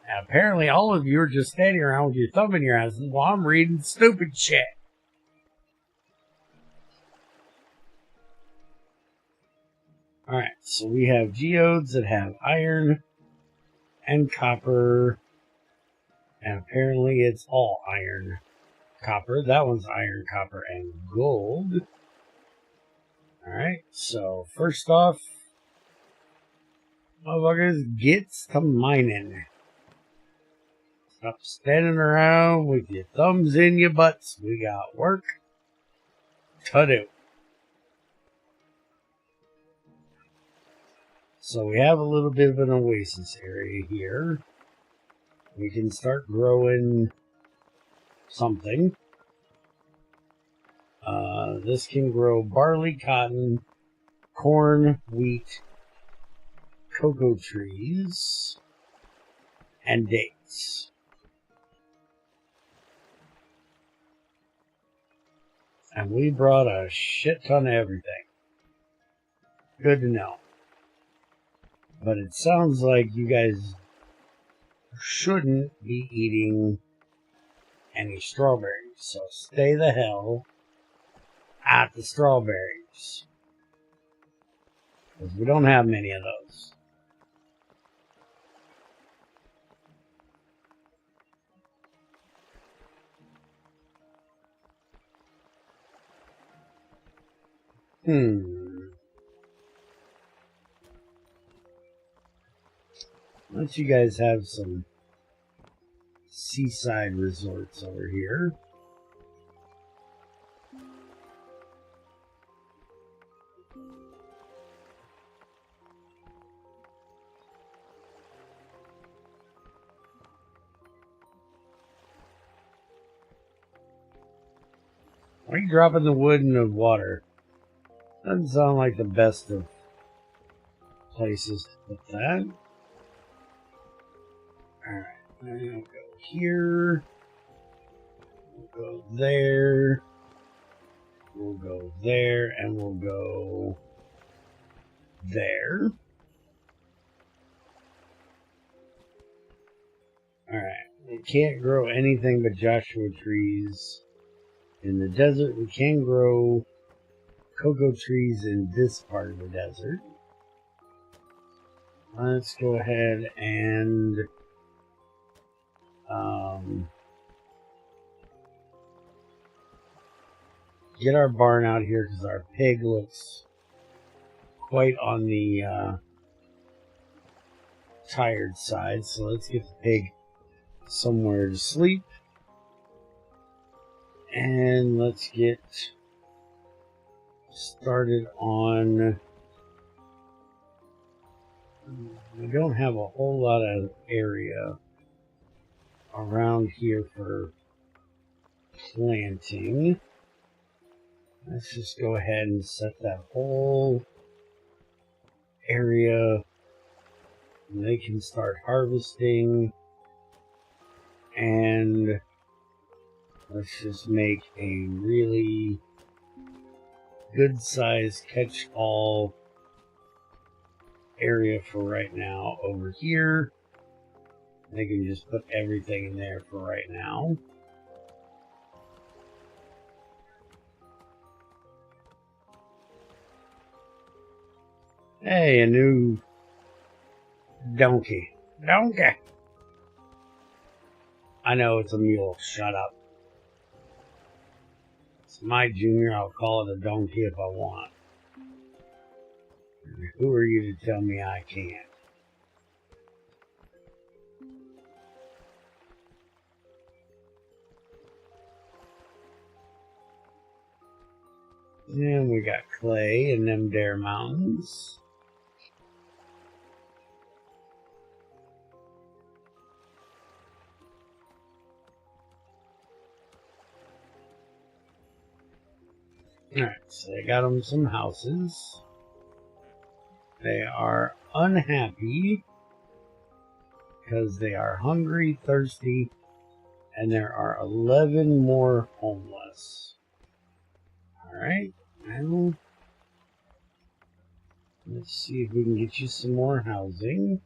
Now, apparently all of you are just standing around with your thumb in your asses while I'm reading stupid shit. Alright, so we have geodes that have iron and copper, and apparently it's all iron, copper. That one's iron, copper, and gold. Alright, so first off, motherfuckers, get to mining. Stop standing around with your thumbs in your butts. We got work to do. So we have a little bit of an oasis area here. We can start growing something. This can grow barley, cotton, corn, wheat, cocoa trees, and dates. And we brought a shit ton of everything. Good to know. But it sounds like you guys shouldn't be eating any strawberries. So stay the hell out the strawberries. Because we don't have many of those. Let you guys have some seaside resorts over here. Why are you dropping the wood in the water? Doesn't sound like the best of places to put that. Alright, we'll go here. We'll go there. We'll go there, and we'll go there. Alright, we can't grow anything but Joshua trees. In the desert, we can grow cocoa trees in this part of the desert. Let's go ahead and get our barn out here because our pig looks quite on the tired side. So let's get the pig somewhere to sleep. And let's get started on We don't have a whole lot of area around here for planting. Let's just go ahead and set that whole area, and they can start harvesting. And let's just make a really good size catch-all area for right now over here. They can just put everything in there for right now. Hey, a new donkey. Donkey! I know it's a mule. Shut up. It's my junior. I'll call it a donkey if I want. And who are you to tell me I can't? And we got clay in them Dare Mountains. Alright, so they got them some houses. They are unhappy because they are hungry, thirsty, and there are 11 more homeless. Alright, now let's see if we can get you some more housing.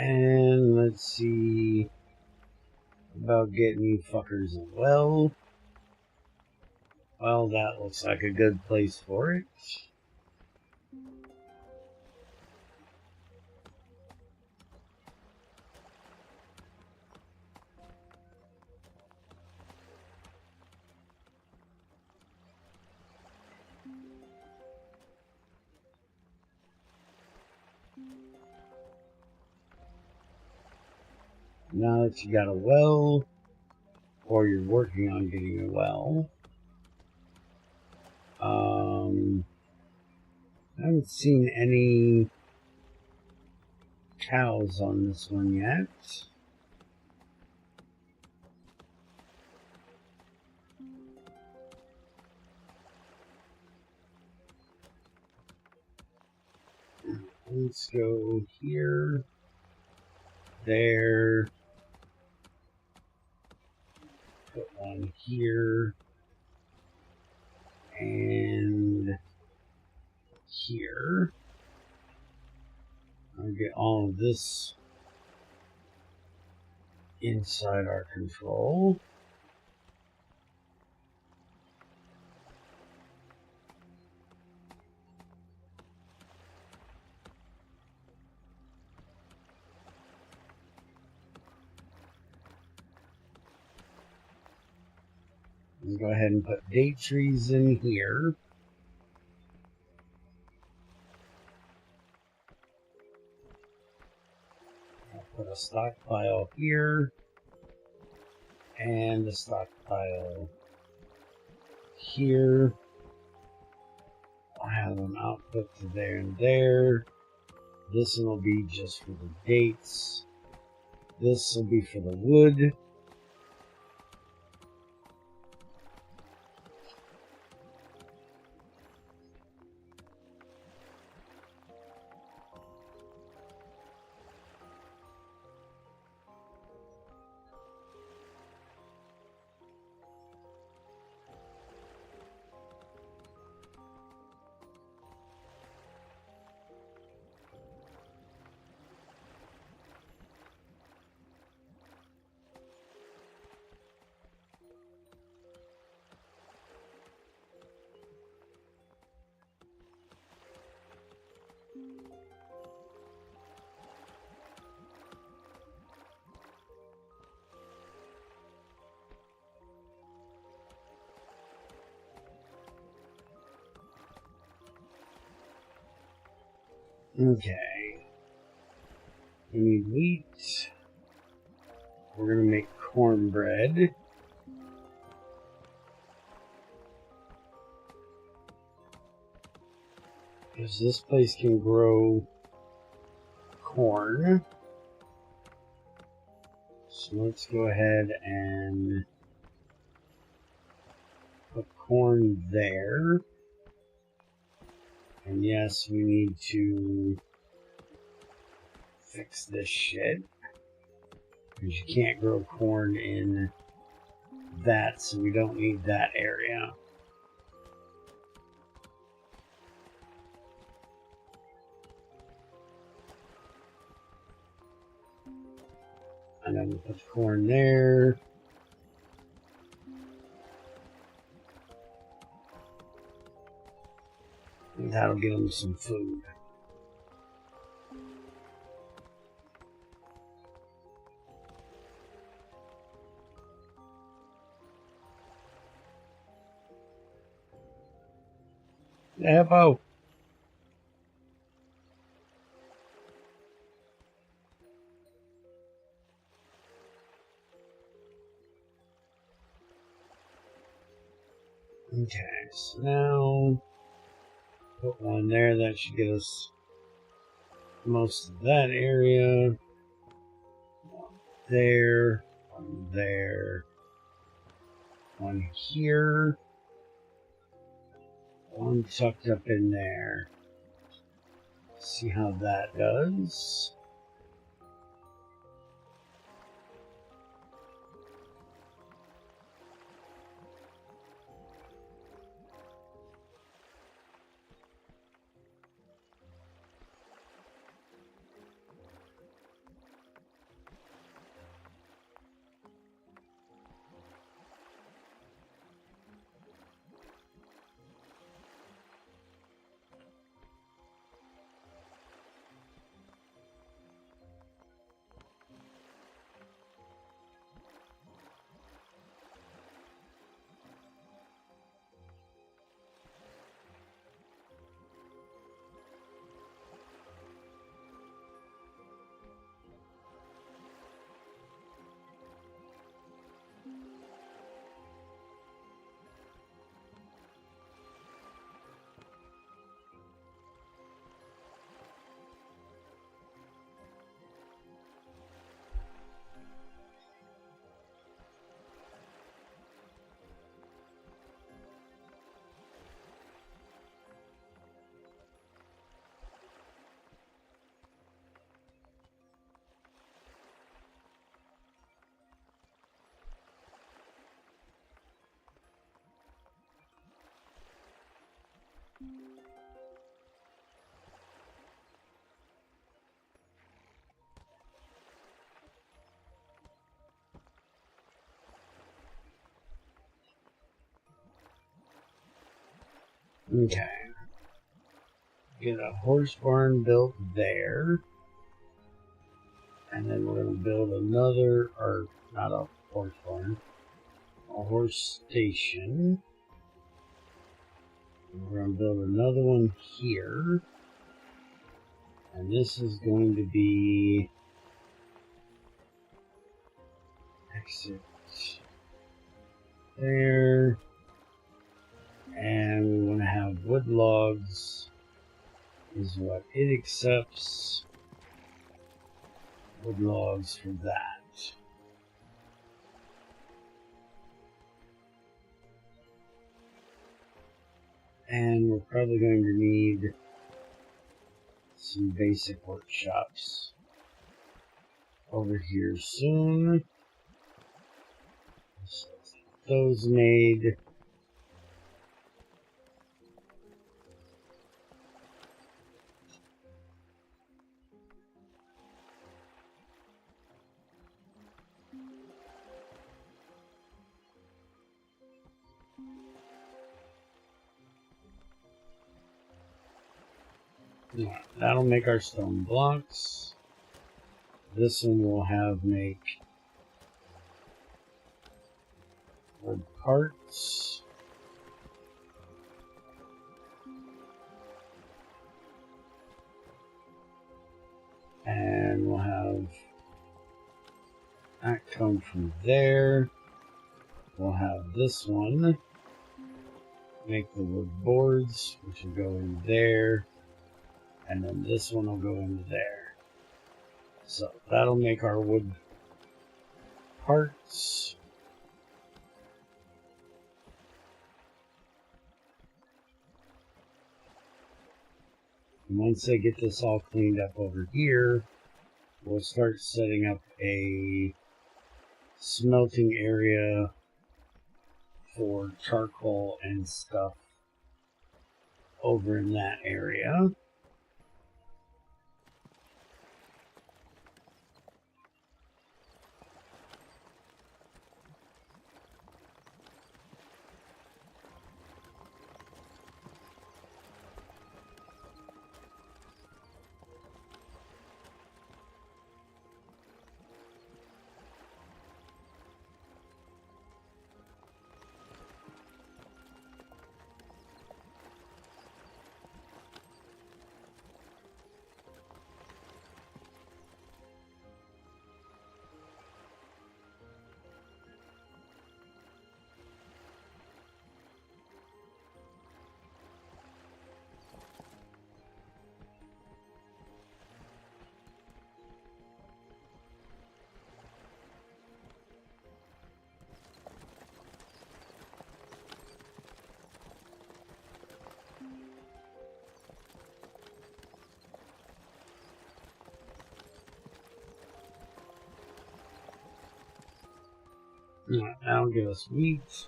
And let's see about getting you fuckers a well. Well, that looks like a good place for it. Now that you got a well, or you're working on getting a well, I haven't seen any cows on this one yet. Let's go here, there, put one here, and here. I'll get all of this inside our control. We'll go ahead and put date trees in here. I'll put a stockpile here and a stockpile here. I'll have them output to there and there. This one will be just for the dates. This will be for the wood. Okay. We need wheat. We're gonna make cornbread. Because this place can grow corn. So let's go ahead and put corn there. And yes, we need to fix this shit. Because you can't grow corn in that, so we don't need that area. And then we'll put the corn there. And that'll give them some food. Evo. Okay, so now put one there. That should get us most of that area. One there, one there, one here, one tucked up in there. See how that does. Okay. Get a horse barn built there. And then we're going to build another, or not a horse barn, a horse station. And we're going to build another one here. And this is going to be exit there. And we want to have wood logs is what it accepts. Wood logs for that. And we're probably going to need some basic workshops over here soon. So those made. Yeah, that'll make our stone blocks. This one will have make wood parts. then we'll have that come from there. We'll have this one make the wood boards, which will go in there, and then this one will go into there. So that'll make our wood parts. And once they get this all cleaned up over here, we'll start setting up a smelting area for charcoal and stuff over in that area. That'll give us wheat,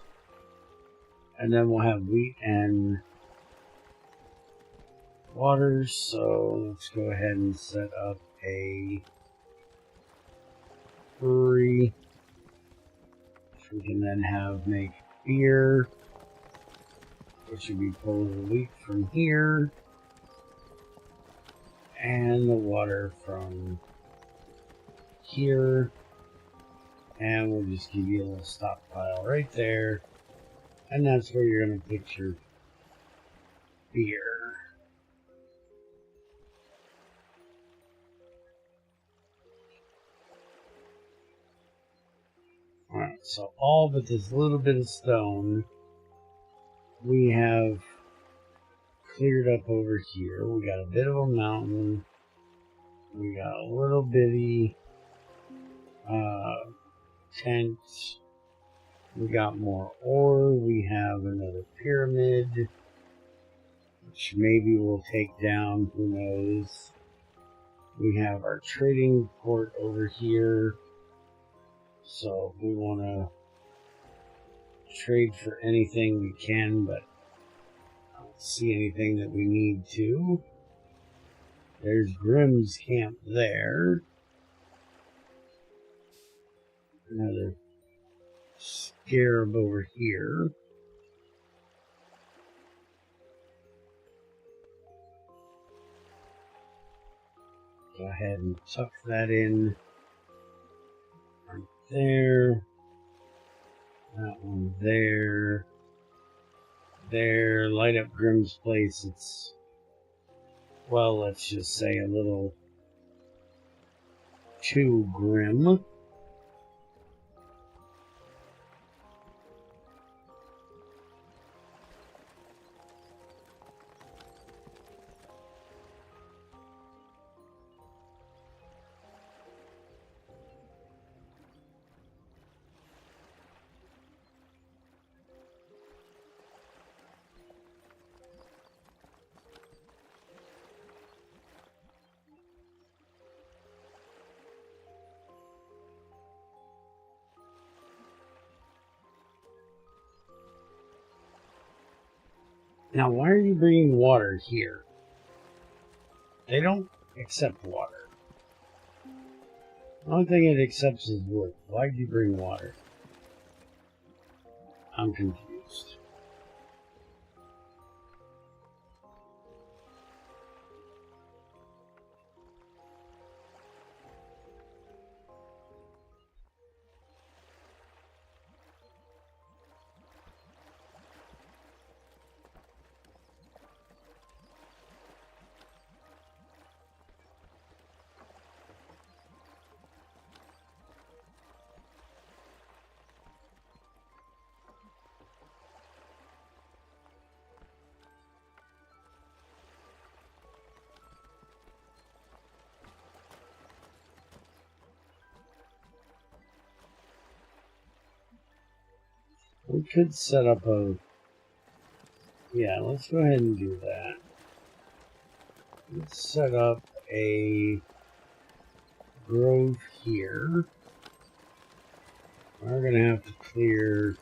and then we'll have wheat and water. So let's go ahead and set up a brewery, which we can then have make beer, which would be pulled the wheat from here, and the water from here. And we'll just give you a little stockpile right there. And that's where you're going to put your beer. Alright, so all but this little bit of stone we have cleared up over here. We got a bit of a mountain. We got a little bitty tent. We got more ore. We have another pyramid, which maybe we'll take down. Who knows? We have our trading port over here. So if we want to trade for anything, we can, but I don't see anything that we need to. There's Grimm's camp there. Another scarab over here. Go ahead and tuck that in right there. That one there. There. Light up Grimm's place. It's, well, let's just say a little too grim. Now, why are you bringing water here? They don't accept water. The only thing it accepts is wood. Why'd you bring water? I'm confused. We could set up a... Yeah, let's go ahead and do that. Let's set up a grove here. We're going to have to clear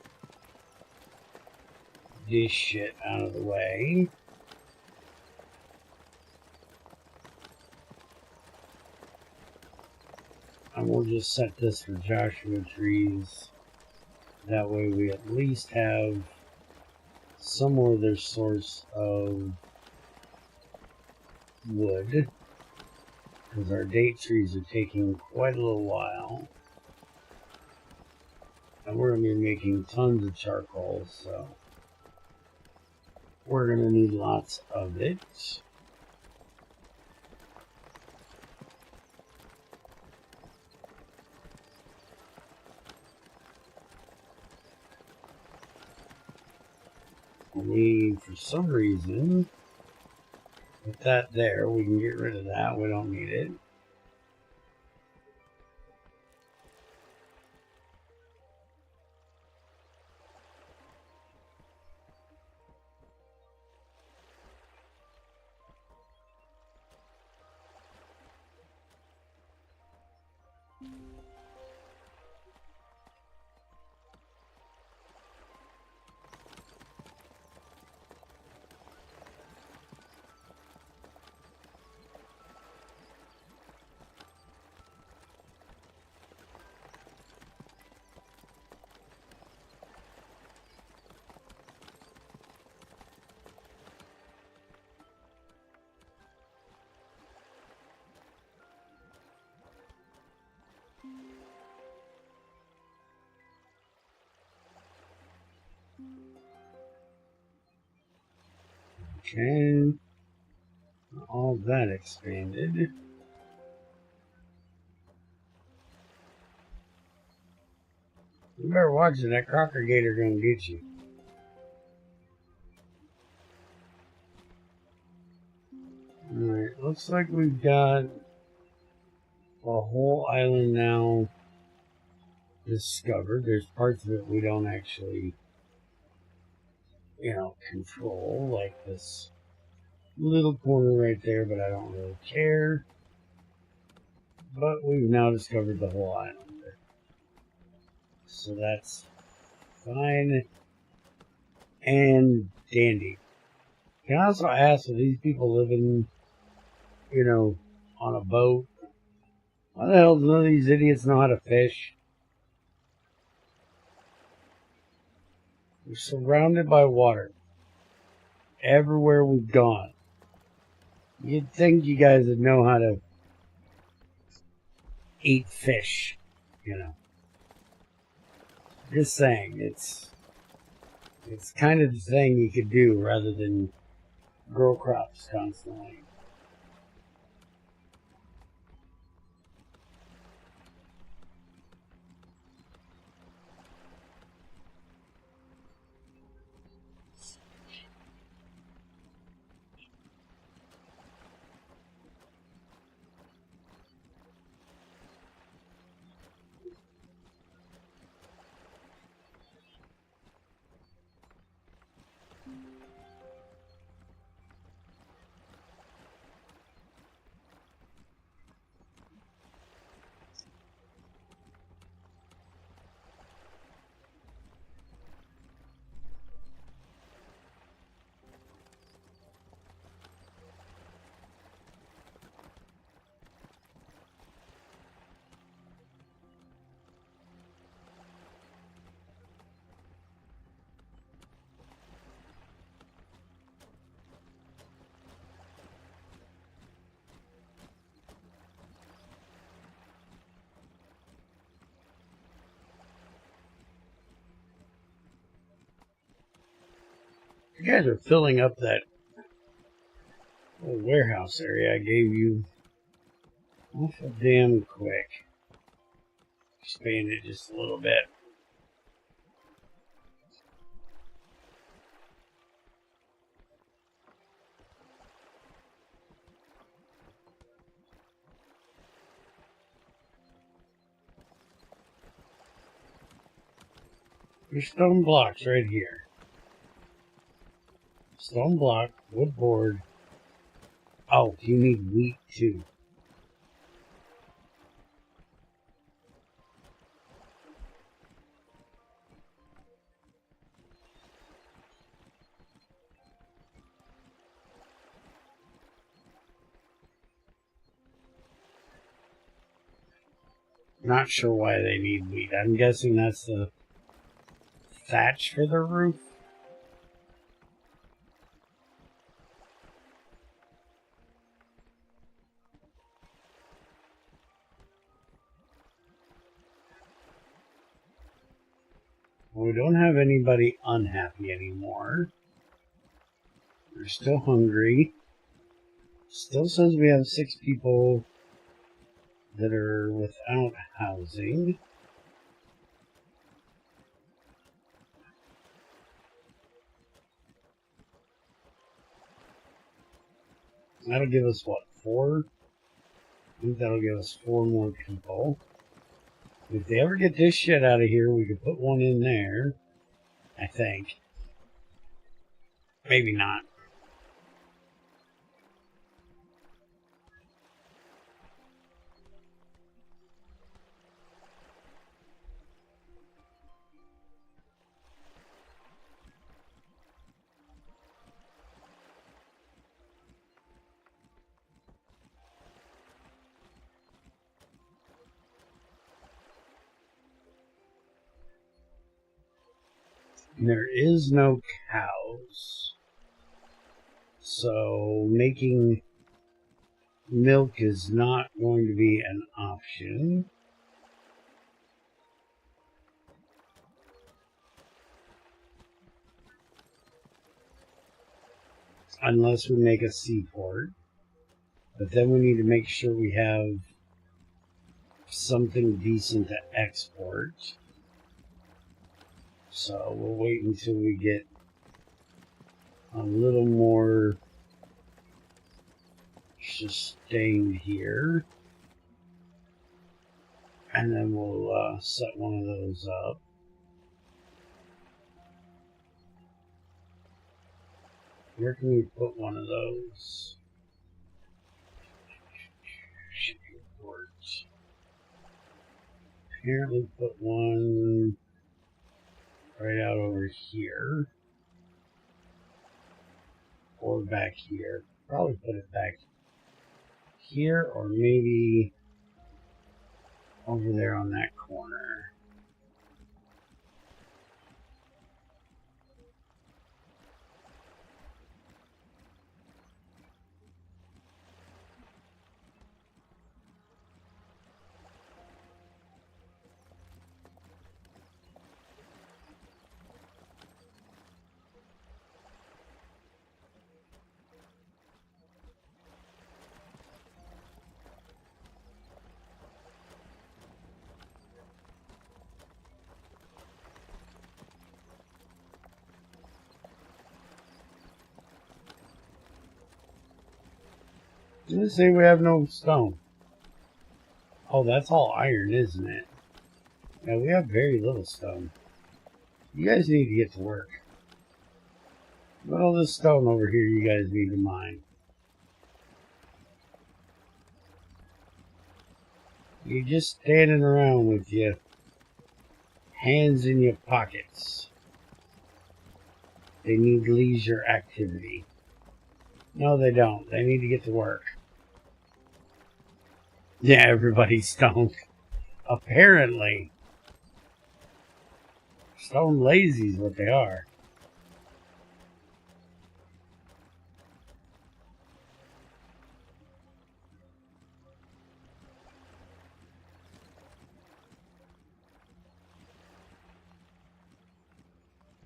this shit out of the way. And we'll just set this for Joshua trees. That way we at least have some other source of wood. Because our date trees are taking quite a little while. And we're going to be making tons of charcoal, so we're going to need lots of it. We, for some reason, with that there, we can get rid of that. We don't need it. Okay, all that expanded. You better watch it, that Crocker Gator gonna get you. Alright, looks like we've got a whole island now discovered. There's parts of it we don't actually, control, like this little corner right there, but I don't really care. But we've now discovered the whole island. So that's fine and dandy. Can I also ask, are these people living, on a boat? Why the hell do none of these idiots know how to fish? We're surrounded by water. Everywhere we've gone. You'd think you guys would know how to eat fish, Just saying, it's kind of the thing you could do rather than grow crops constantly. You guys are filling up that little warehouse area I gave you awful damn quick. Expand it just a little bit. There's stone blocks right here. Stone block, wood board. Oh, you need wheat too. Not sure why they need wheat. I'm guessing that's the thatch for the roof. We don't have anybody unhappy anymore. We're still hungry. Still says we have 6 people that are without housing. That'll give us, what, 4? I think that'll give us 4 more people. If they ever get this shit out of here, we could put one in there. I think. Maybe not. There is no cows. So making milk is not going to be an option. Unless we make a seaport. But then we need to make sure we have something decent to export. So we'll wait until we get a little more sustained here. And then we'll set one of those up. Where can we put one of those? Shipping ports. Apparently put one right out over here. Or back here. Probably put it back here, or maybe over there on that corner. Let's say we have no stone. Oh, that's all iron, isn't it? Yeah, we have very little stone. You guys need to get to work. Look at all this stone over here you guys need to mine. You're just standing around with your hands in your pockets. They need leisure activity. No, they don't. They need to get to work. Yeah, everybody's stoned. Apparently. Stone lazy is what they are.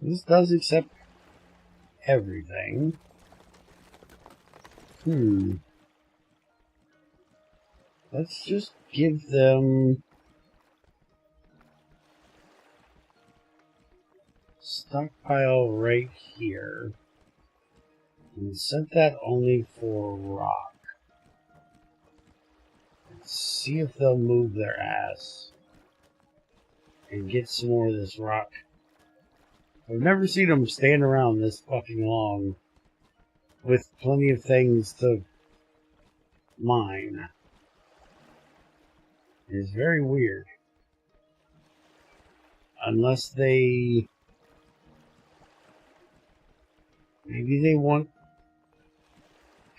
This does accept everything. Let's just give them stockpile right here and set that only for rock. Let's see if they'll move their ass and get some more of this rock I've never seen them stand around this fucking long with plenty of things to mine. It's very weird. Unless they... Maybe they want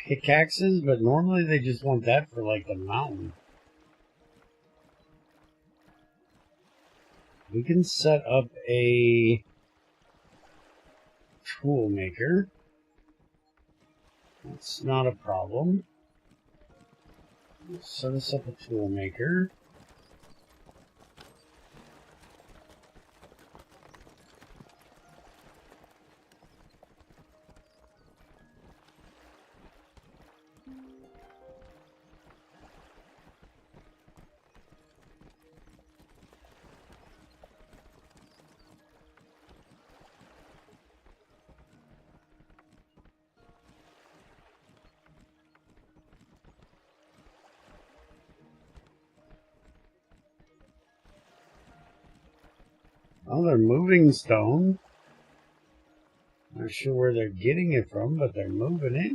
pickaxes, but normally they just want that for like the mountain. We can set up a tool maker. That's not a problem. Let's set us up a tool maker. Oh, they're moving stone. Not sure where they're getting it from, but they're moving it.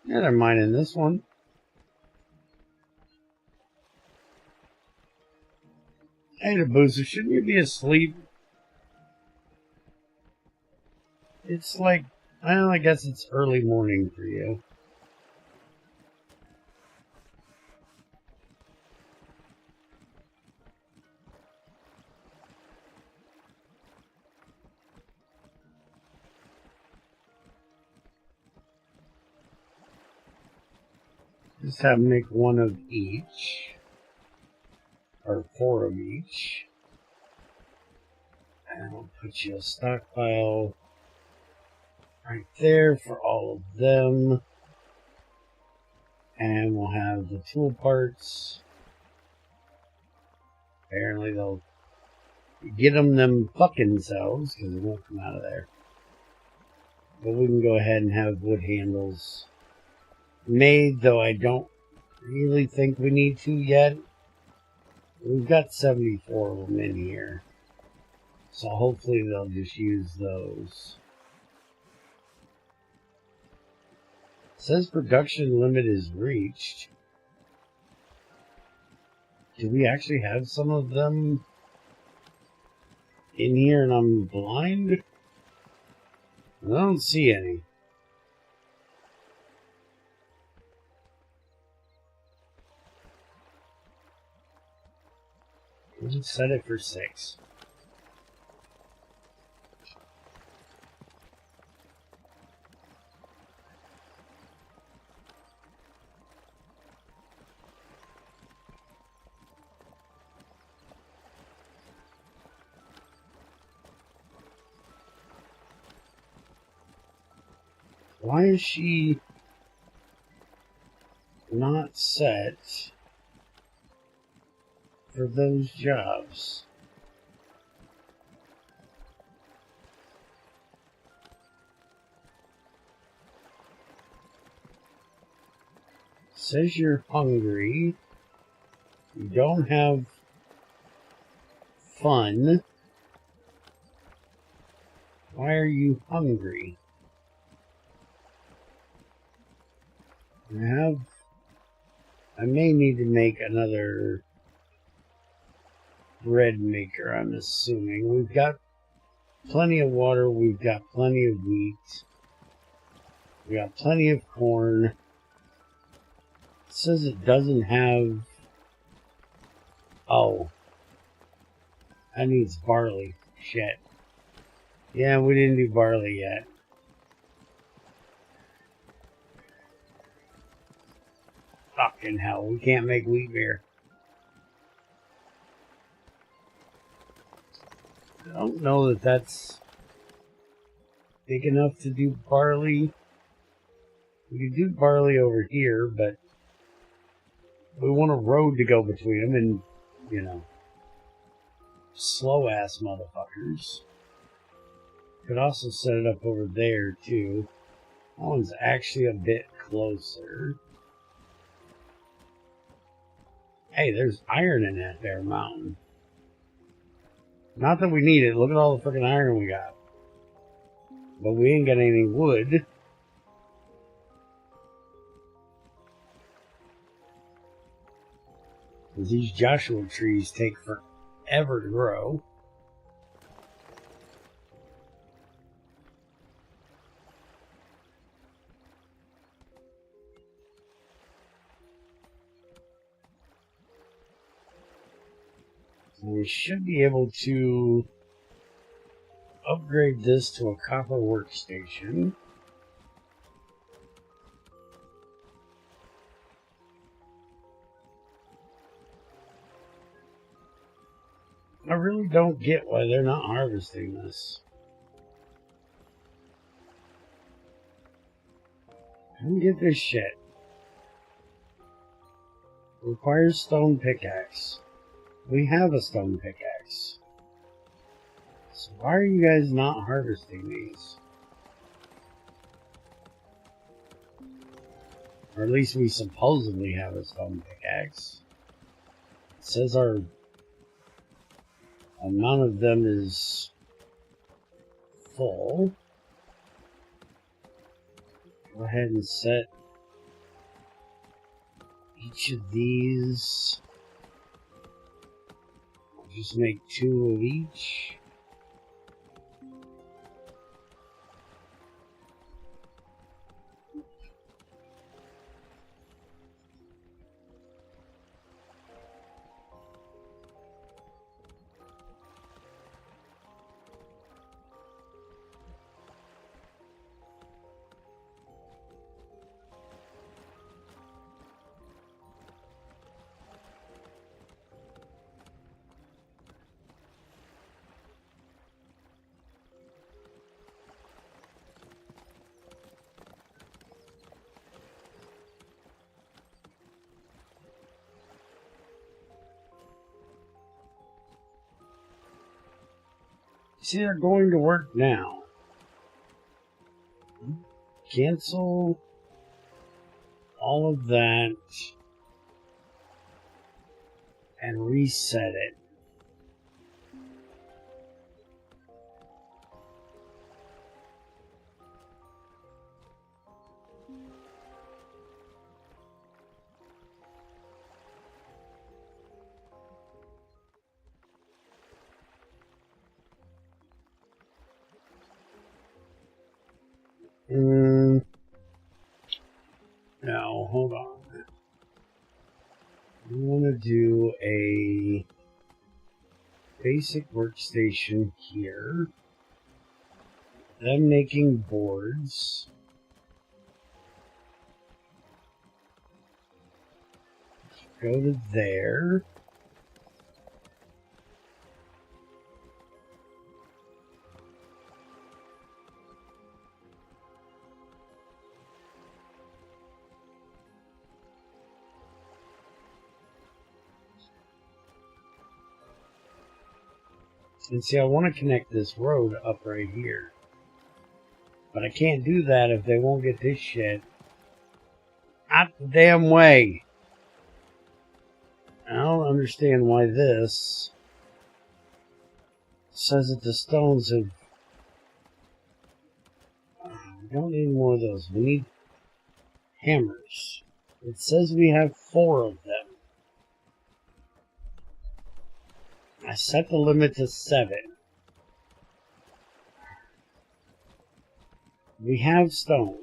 Yeah, they're mining this one. Hey, the booster, shouldn't you be asleep? It's like, well, I guess it's early morning for you. Just have them make one of each. Or 4 of each. And I'll put you a stockpile right there for all of them. And we'll have the tool parts. Apparently they'll get them fucking selves, because it won't come out of there. But we can go ahead and have wood handles made, though I don't really think we need to yet. We've got 74 of them in here. So hopefully they'll just use those. It says production limit is reached. Do we actually have some of them in here and I'm blind? I don't see any. Let's set it for 6. Why is she not set for those jobs? Says you're hungry. You don't have fun. Why are you hungry? I may need to make another bread maker, I'm assuming. We've got plenty of water, we've got plenty of wheat, we got plenty of corn. It says it doesn't have... Oh. That needs barley. Shit. Yeah, we didn't do barley yet. Fucking hell, we can't make wheat beer. I don't know that that's big enough to do barley. We could do barley over here, but we want a road to go between them, and, you know, slow-ass motherfuckers. Could also set it up over there, too. That one's actually a bit closer. Hey, there's iron in that there mountain. Not that we need it. Look at all the freaking iron we got. But we ain't got any wood. Because these Joshua trees take forever to grow. We should be able to upgrade this to a copper workstation. I really don't get why they're not harvesting this. I don't get this shit. Requires stone pickaxe. We have a stone pickaxe. So why are you guys not harvesting these? Or at least we supposedly have a stone pickaxe. It says our amount of them is full. Go ahead and set each of these. Just make 2 of each. See, they're going to work now. Cancel all of that and reset it. No, hold on. I want to do a basic workstation here. Them making boards. Go to there. And see, I want to connect this road up right here. But I can't do that if they won't get this shit out the damn way. I don't understand why this says that the stones have... We don't need more of those. We need hammers. It says we have 4 of them. I set the limit to 7. We have stone.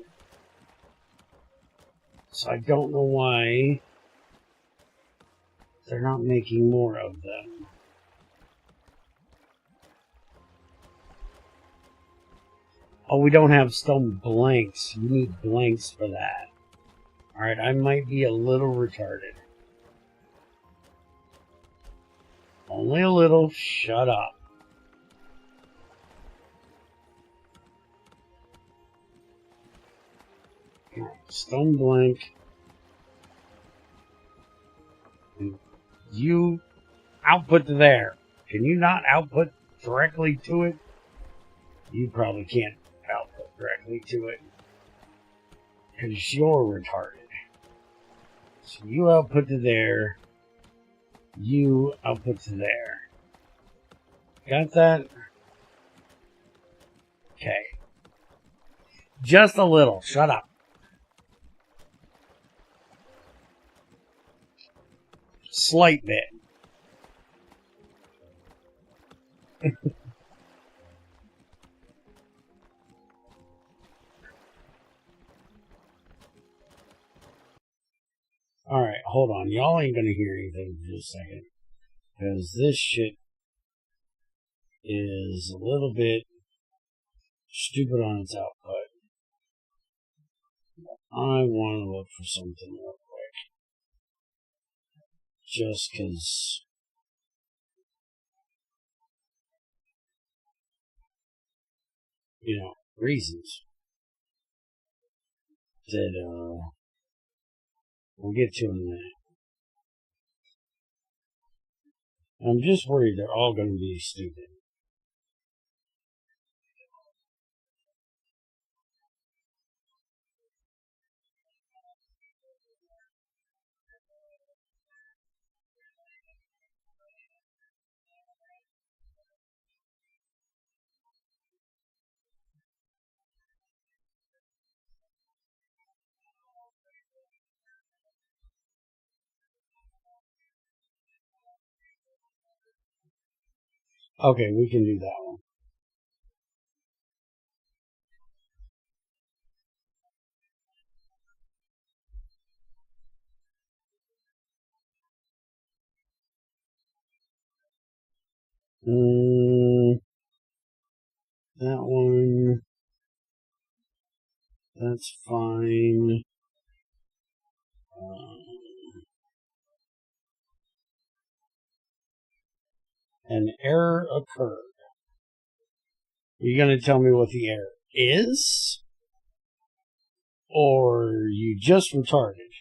So I don't know why they're not making more of them. Oh, we don't have stone blanks. You need blanks for that. Alright, I might be a little retarded. Only a little. Shut up. Stone blank. You output to there. Can you not output directly to it? You probably can't output directly to it. Because you're retarded. So you output to there. You output to there. Got that? Okay. Just a little. Shut up. Slight bit. Alright, hold on. Y'all ain't gonna hear anything for just a second. Because this shit is a little bit stupid on its output. I want to look for something real quick. Just because, reasons that we'll get to in a minute. I'm just worried they're all going to be stupid. Okay, we can do that one. That one. That's fine. An error occurred. Are you going to tell me what the error is? Or you just retarded?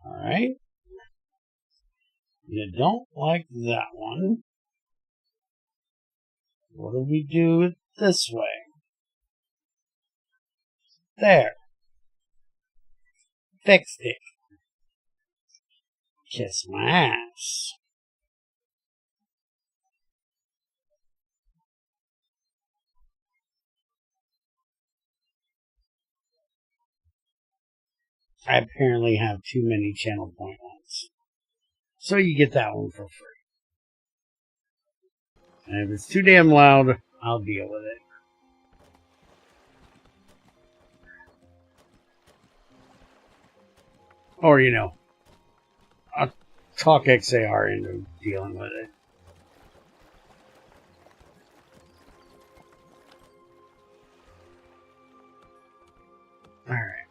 Alright. You don't like that one. What do we do it this way? There. Fixed it. Kiss my ass. I apparently have too many channel point ones. So you get that one for free. And if it's too damn loud, I'll deal with it. Or, I'll talk XAR into dealing with it. Alright,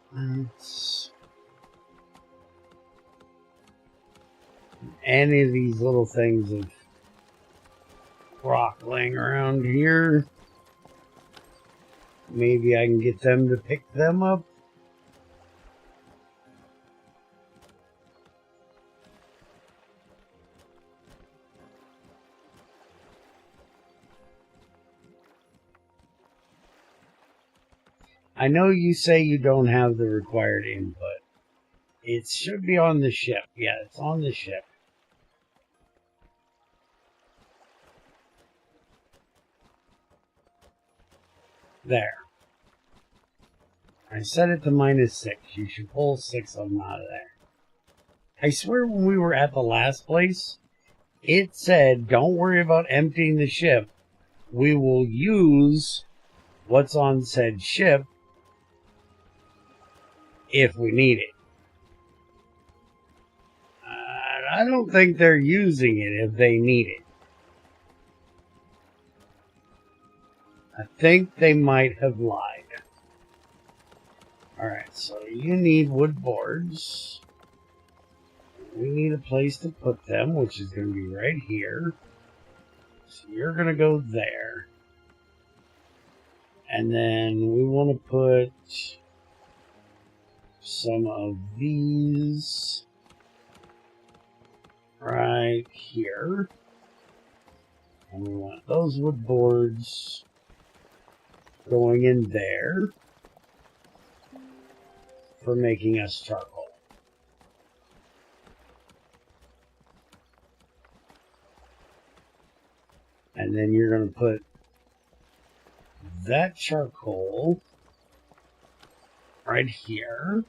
any of these little things of rock laying around here, maybe I can get them to pick them up. I know you say you don't have the required input. It should be on the ship. Yeah, it's on the ship. There. I set it to -6. You should pull 6 of them out of there. I swear when we were at the last place, it said, don't worry about emptying the ship. We will use what's on said ship if we need it. I don't think they're using it if they need it. I think they might have lied. Alright, so you need wood boards. We need a place to put them, which is going to be right here. So you're going to go there. And then we want to put some of these right here. And we want those wood boards going in there for making us charcoal. And then you're going to put that charcoal right here.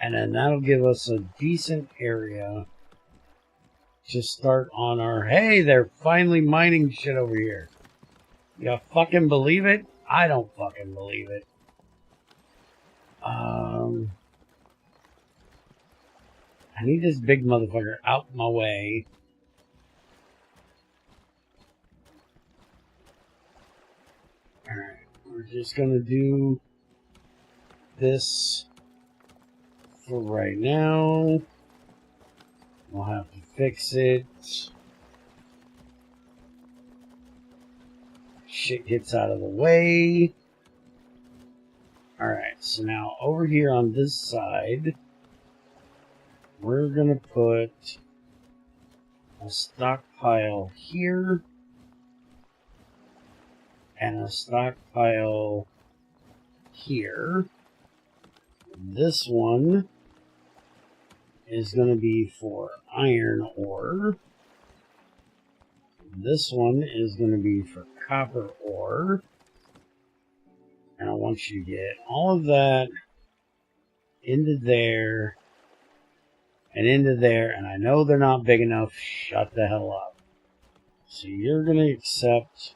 And then that'll give us a decent area to start on our... Hey, they're finally mining shit over here. You fucking believe it? I don't fucking believe it. I need this big motherfucker out my way. Alright, we're just gonna do this for right now. We'll have to fix it. Shit gets out of the way. Alright, so now over here on this side, we're gonna put a stockpile here and a stockpile here. This one is going to be for iron ore. This one is going to be for copper ore. And I want you to get all of that into there and into there. And I know they're not big enough. Shut the hell up. So you're going to accept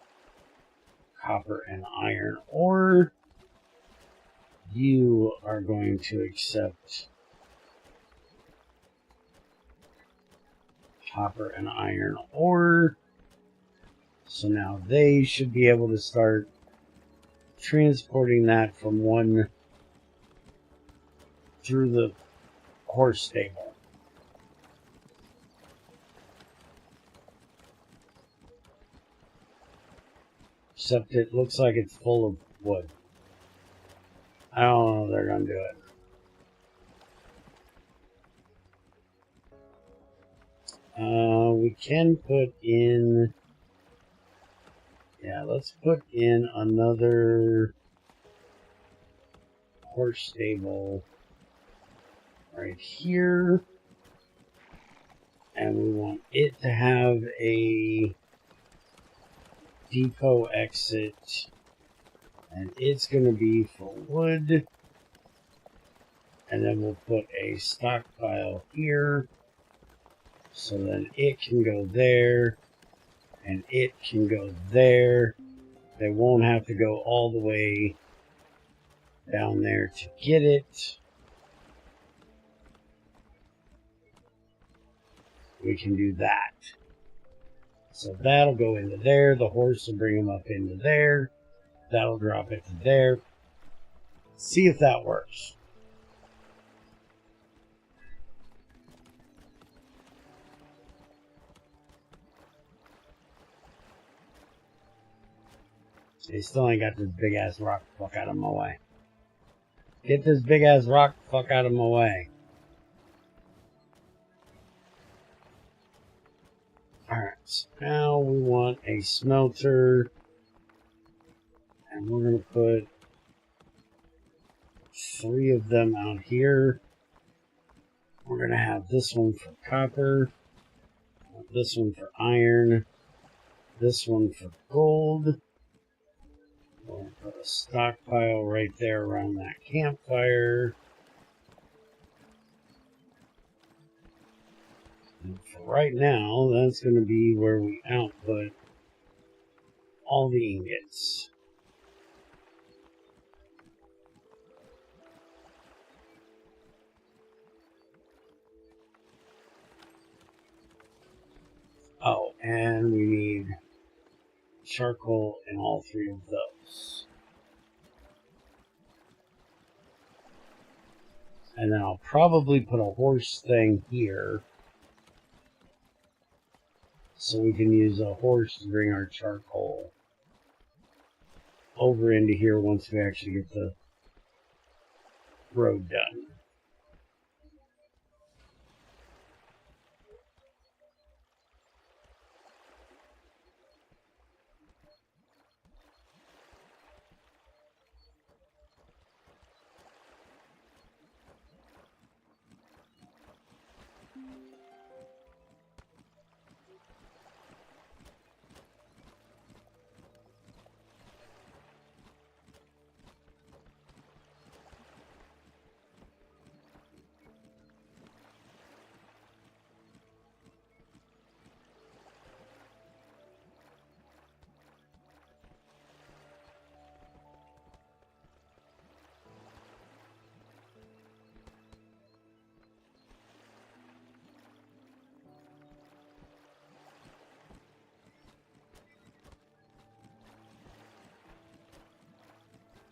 copper and iron ore. You are going to accept copper and iron ore. So now they should be able to start transporting that from one through the horse stable. Except it looks like it's full of wood. I don't know if they're going to do it. We can put in... Yeah, let's put in another horse stable right here. And we want it to have a depot exit. And it's going to be for wood. And then we'll put a stockpile here. So then it can go there. And it can go there. They won't have to go all the way down there to get it. We can do that. So that'll go into there. The horse will bring them up into there. That'll drop it to there. See if that works. They still ain't got this big ass rock the fuck out of my way. Get this big ass rock the fuck out of my way. Alright, so now we want a smelter. And we're going to put 3 of them out here. We're going to have this one for copper. This one for iron. This one for gold. We're going to put a stockpile right there around that campfire. And for right now, that's going to be where we output all the ingots. Oh, and we need charcoal in all 3 of those. And then I'll probably put a horse thing here. So we can use a horse to bring our charcoal over into here once we actually get the road done.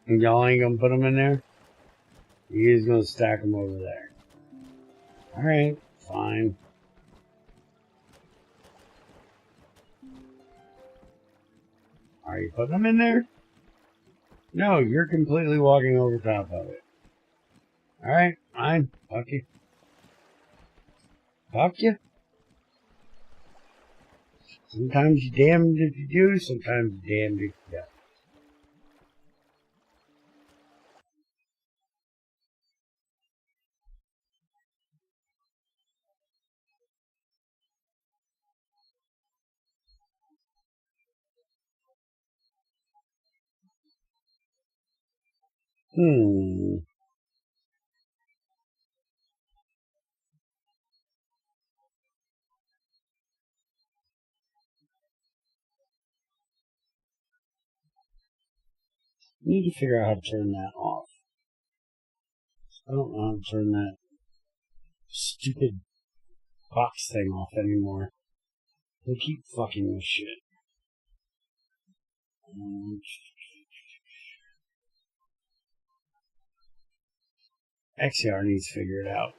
And y'all ain't gonna put them in there? He's gonna stack them over there. Alright, fine. Are you putting them in there? No, you're completely walking over top of it. Alright, fine. Fuck you. Fuck you. Sometimes you're damned if you do, sometimes you're damned if you don't. I need to figure out how to turn that off. I don't know how to turn that stupid box thing off anymore. They keep fucking with shit. XCR needs to figure it out.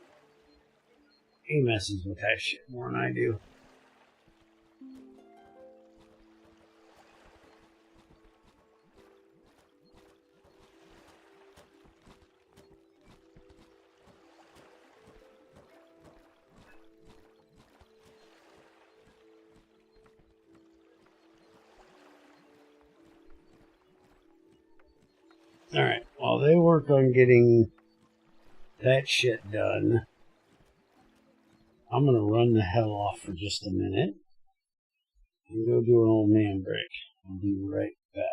He messes with that shit more than I do. Alright, while they work on getting that shit done, I'm gonna run the hell off for just a minute and go do an old man break. I'll be right back.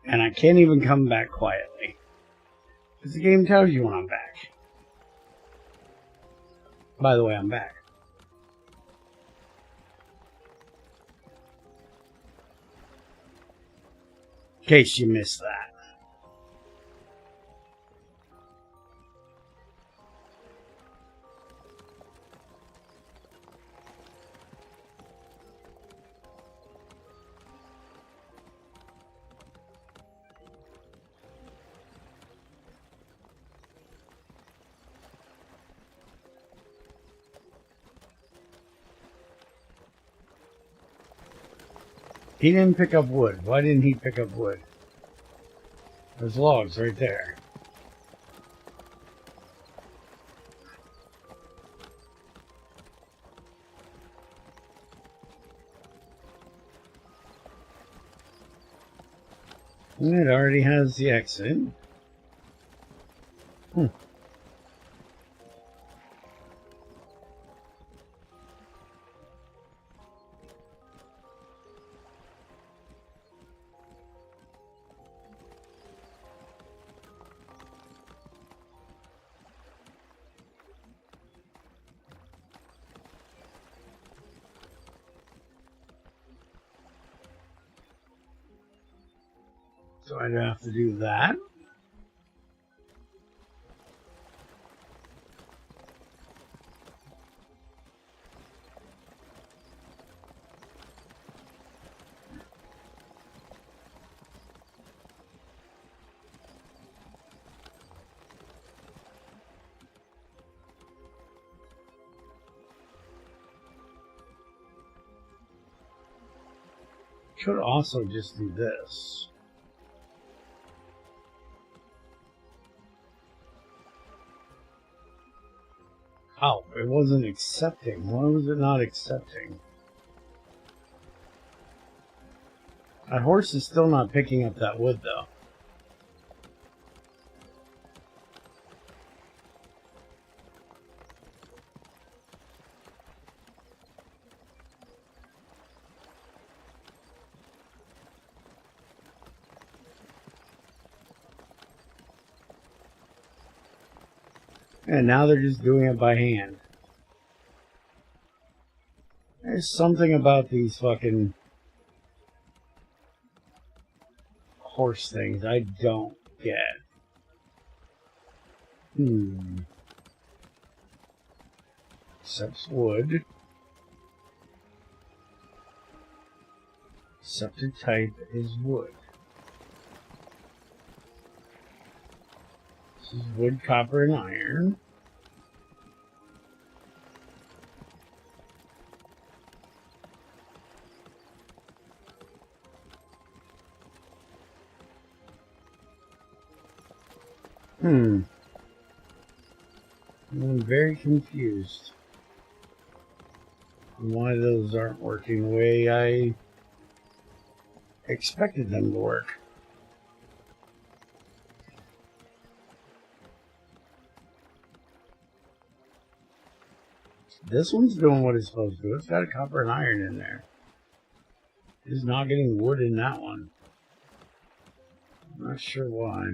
And I can't even come back quietly. Because the game tells you when I'm back. By the way, I'm back. In case you missed that. He didn't pick up wood. Why didn't he pick up wood? There's logs right there. It already has the exit. So I'd have to do that. Could also just do this. Oh, it wasn't accepting. Why was it not accepting? That horse is still not picking up that wood, though. And now they're just doing it by hand. There's something about these fucking horse things I don't get. Accepts wood. Accepted type is wood. This is wood, copper, and iron. I'm very confused on why those aren't working the way I expected them to work. This one's doing what it's supposed to do. It's got a copper and iron in there. It's not getting wood in that one. I'm not sure why.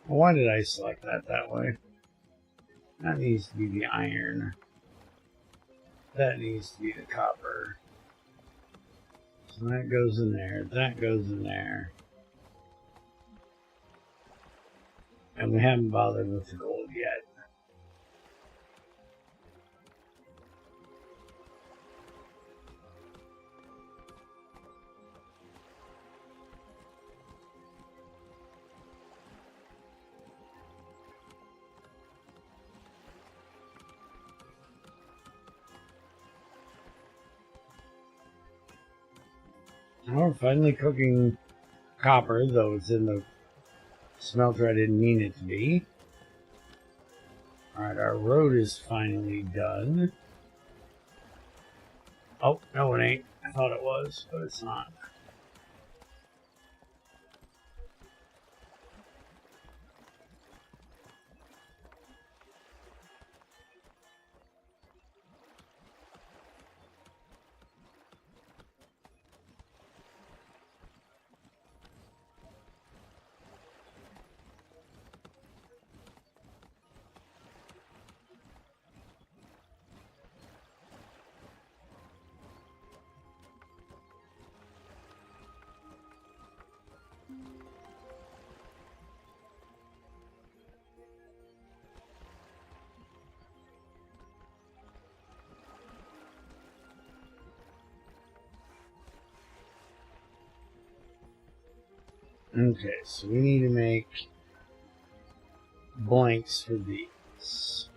Why did I select that way? That needs to be the iron. That needs to be the copper. So that goes in there. That goes in there. And we haven't bothered with the gold yet. Now we're finally cooking copper, though it's in the smelter I didn't mean it to be. Alright, our road is finally done. Oh, no it ain't. I thought it was, but it's not. Okay, so we need to make blanks for these.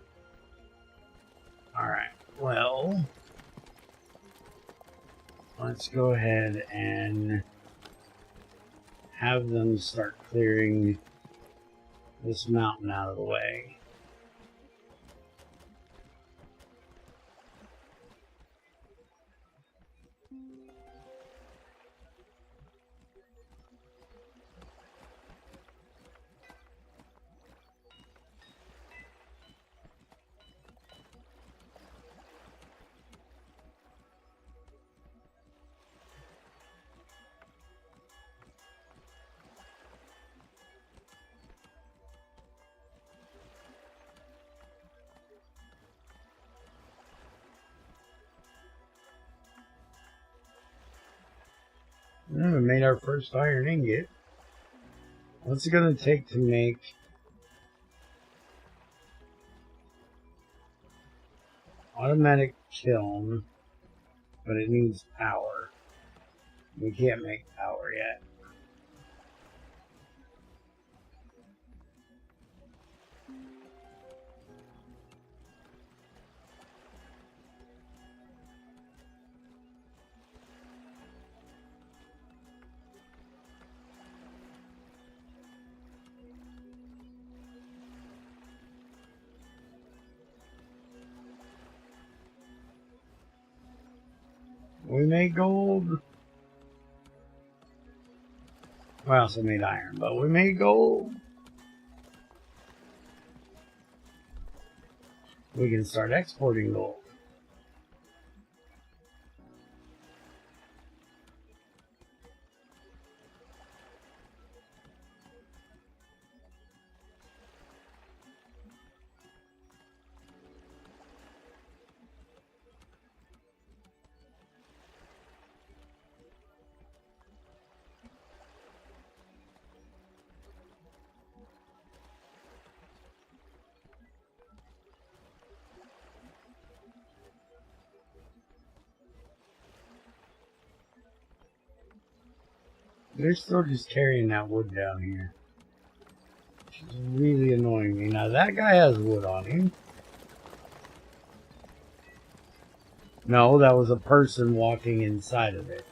Alright, well, let's go ahead and have them start clearing this mountain out of the way. We made our first iron ingot. What's it going to take to make automatic kiln, but it needs power. We can't make power yet. We made gold. We also made iron, but we made gold. We can start exporting gold. They're still just carrying that wood down here. It's really annoying me. Now that guy has wood on him. No, that was a person walking inside of it.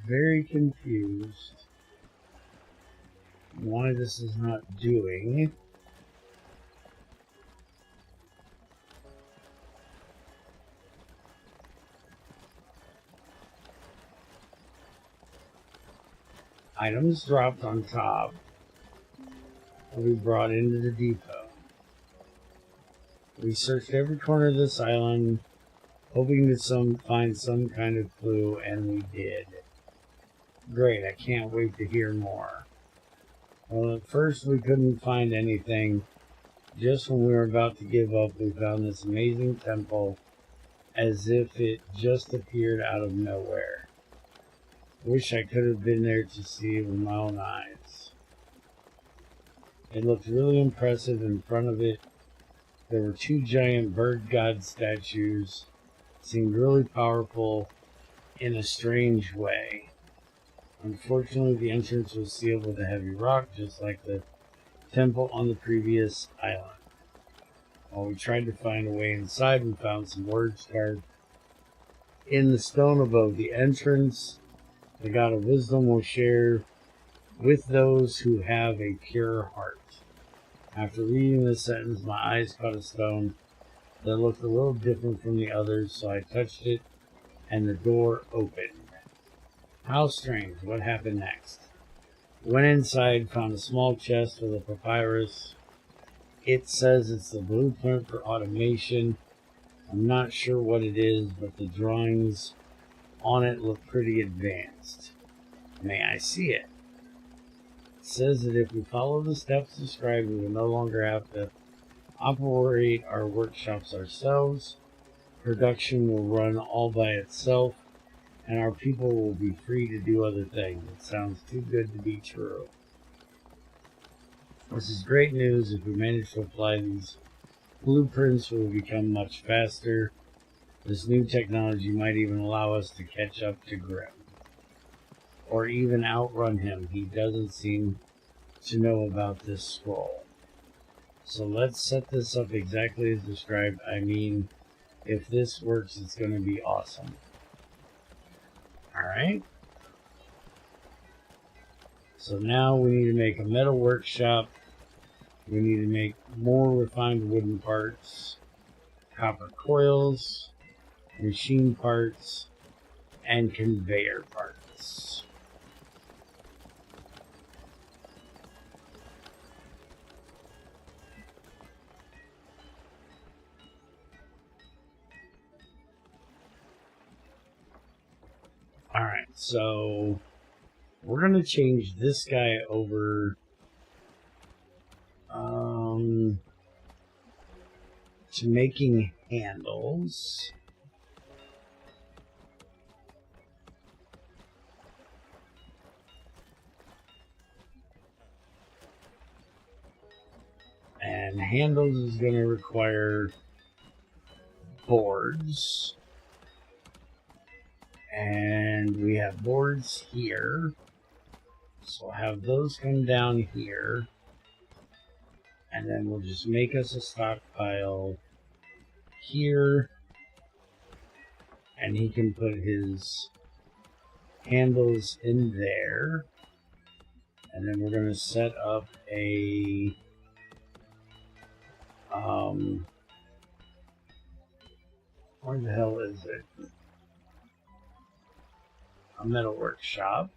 Very confused. Why this is not doing. Items dropped on top will be brought into the depot. We searched every corner of this island, hoping to find some kind of clue, and we did. Great, I can't wait to hear more. Well, at first we couldn't find anything. Just when we were about to give up, we found this amazing temple, as if it just appeared out of nowhere. Wish I could have been there to see it with my own eyes. It looked really impressive. In front of it, there were two giant bird god statues. It seemed really powerful in a strange way. Unfortunately, the entrance was sealed with a heavy rock, just like the temple on the previous island. While we tried to find a way inside, we found some words carved in the stone above the entrance. The God of Wisdom will share with those who have a pure heart. After reading this sentence, my eyes caught a stone that looked a little different from the others, so I touched it and the door opened. How strange. What happened next? Went inside, found a small chest with a papyrus. It says it's the blueprint for automation. I'm not sure what it is, but the drawings on it look pretty advanced. May I see it? It says that if we follow the steps described, we will no longer have to operate our workshops ourselves. Production will run all by itself, and our people will be free to do other things. It sounds too good to be true. This is great news. If we manage to apply these blueprints, we will become much faster. This new technology might even allow us to catch up to Grim. Or even outrun him. He doesn't seem to know about this scroll. So let's set this up exactly as described. I mean, if this works, it's going to be awesome. Alright. So now we need to make a metal workshop. We need to make more refined wooden parts, copper coils, machine parts, and conveyor parts. Alright, so we're going to change this guy over to making handles. And handles is going to require boards. And we have boards here. So we'll have those come down here. And then we'll just make us a stockpile here. And he can put his handles in there. And then we're going to set up a where the hell is it? A metal workshop.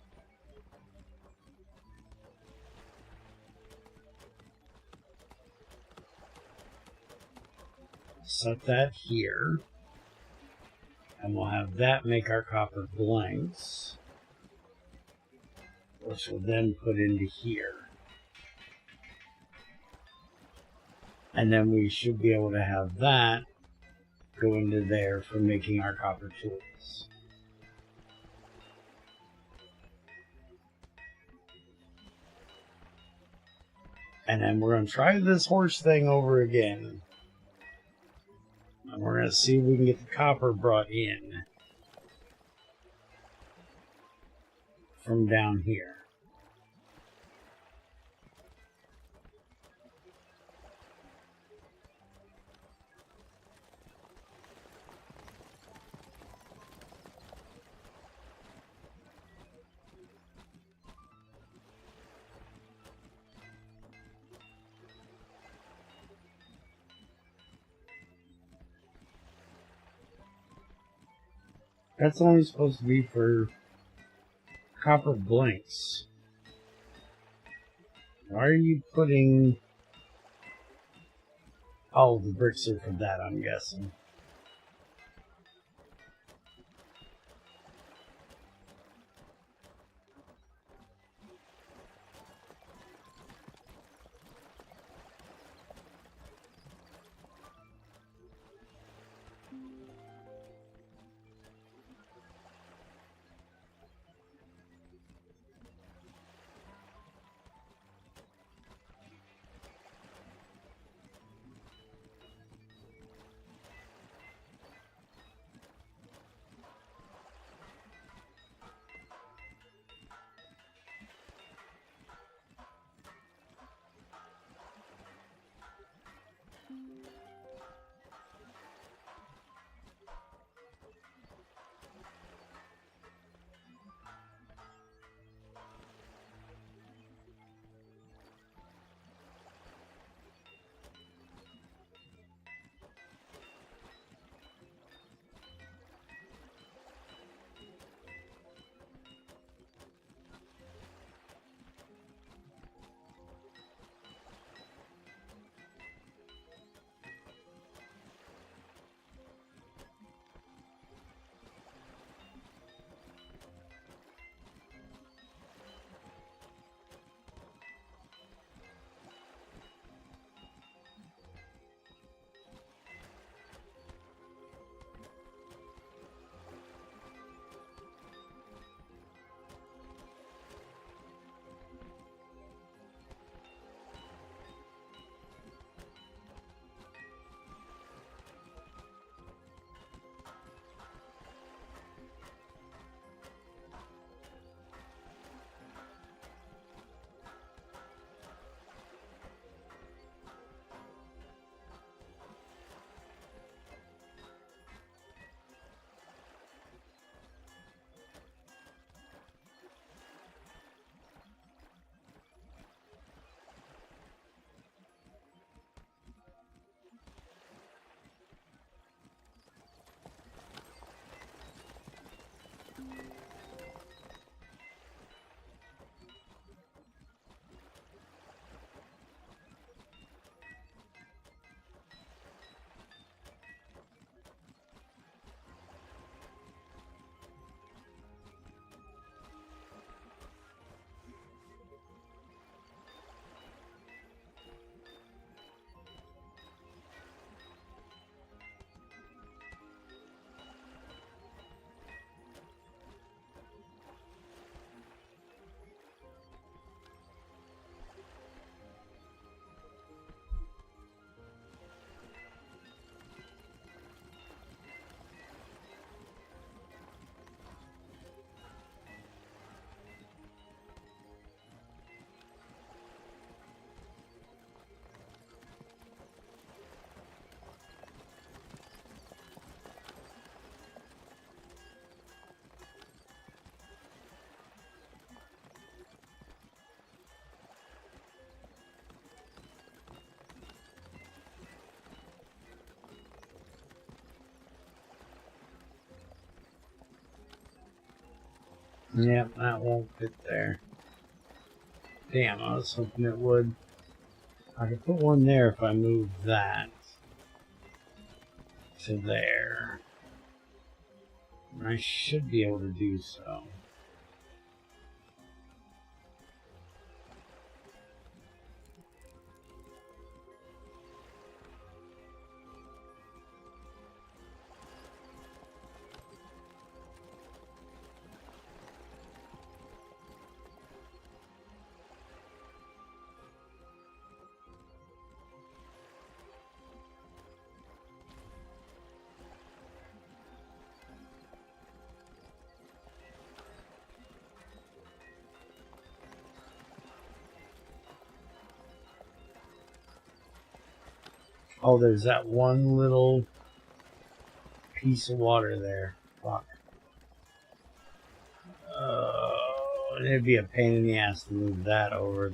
Set that here. And we'll have that make our copper blanks, which we'll then put into here. And then we should be able to have that go into there for making our copper tools. And then we're going to try this horse thing over again. And we're going to see if we can get the copper brought in from down here. That's only supposed to be for copper blanks. Why are you putting... Oh, the bricks are for that, I'm guessing. Yep, that won't fit there. Damn, I was hoping it would. I could put one there if I move that to there. I should be able to do so. Oh, there's that one little piece of water there. Fuck. It'd be a pain in the ass to move that over,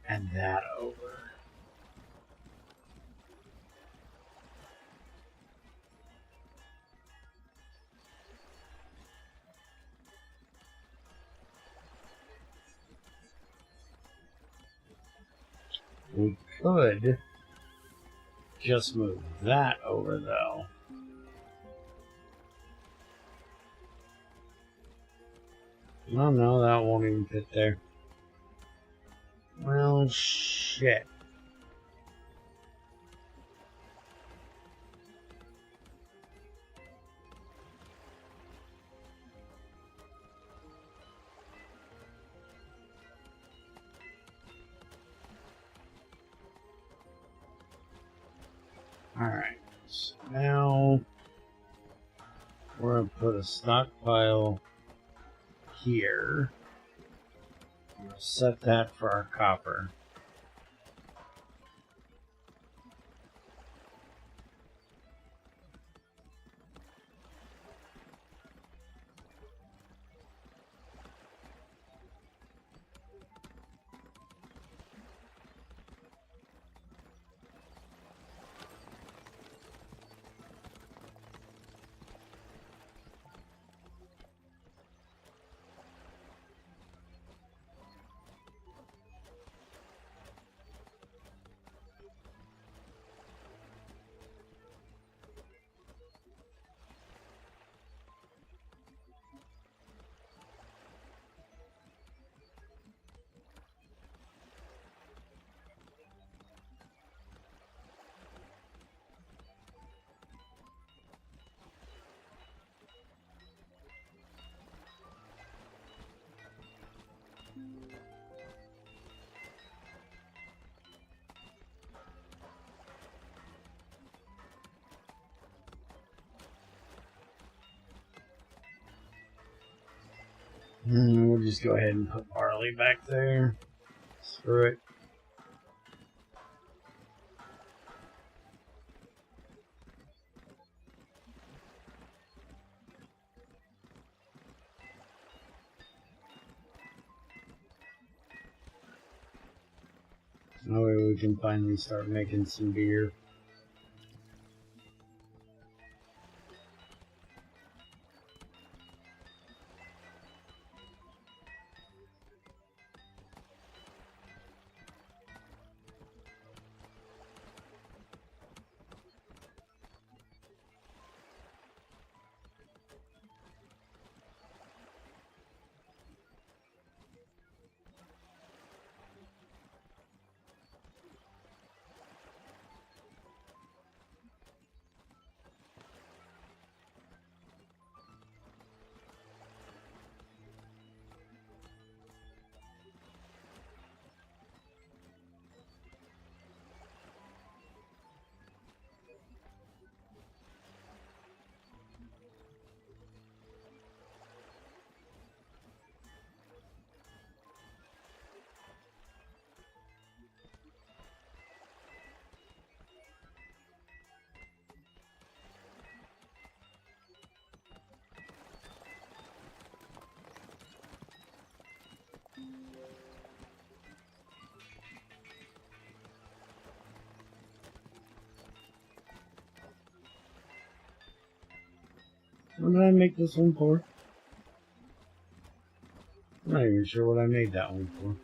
and that over. We could just move that over, though. Oh, no, that won't even fit there. Well, shit. Alright, so now we're going to put a stockpile here. I'm going to set that for our copper. We'll just go ahead and put barley back there. Screw it. That way we can finally start making some beer. What did I make this one for? I'm not even sure what I made that one for.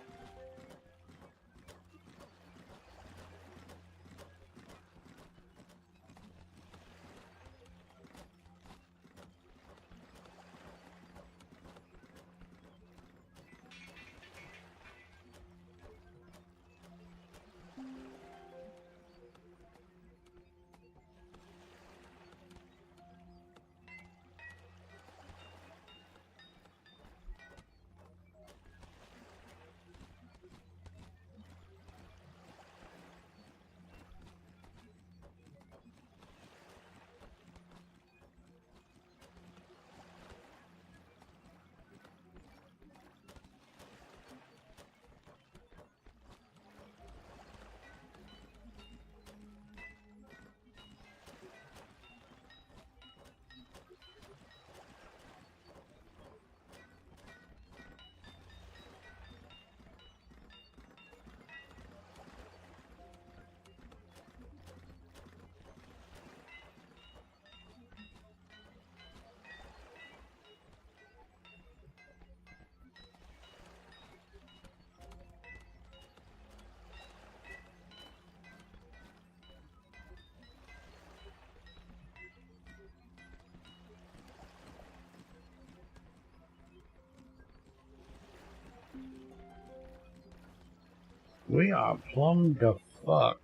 We are plumb the fuck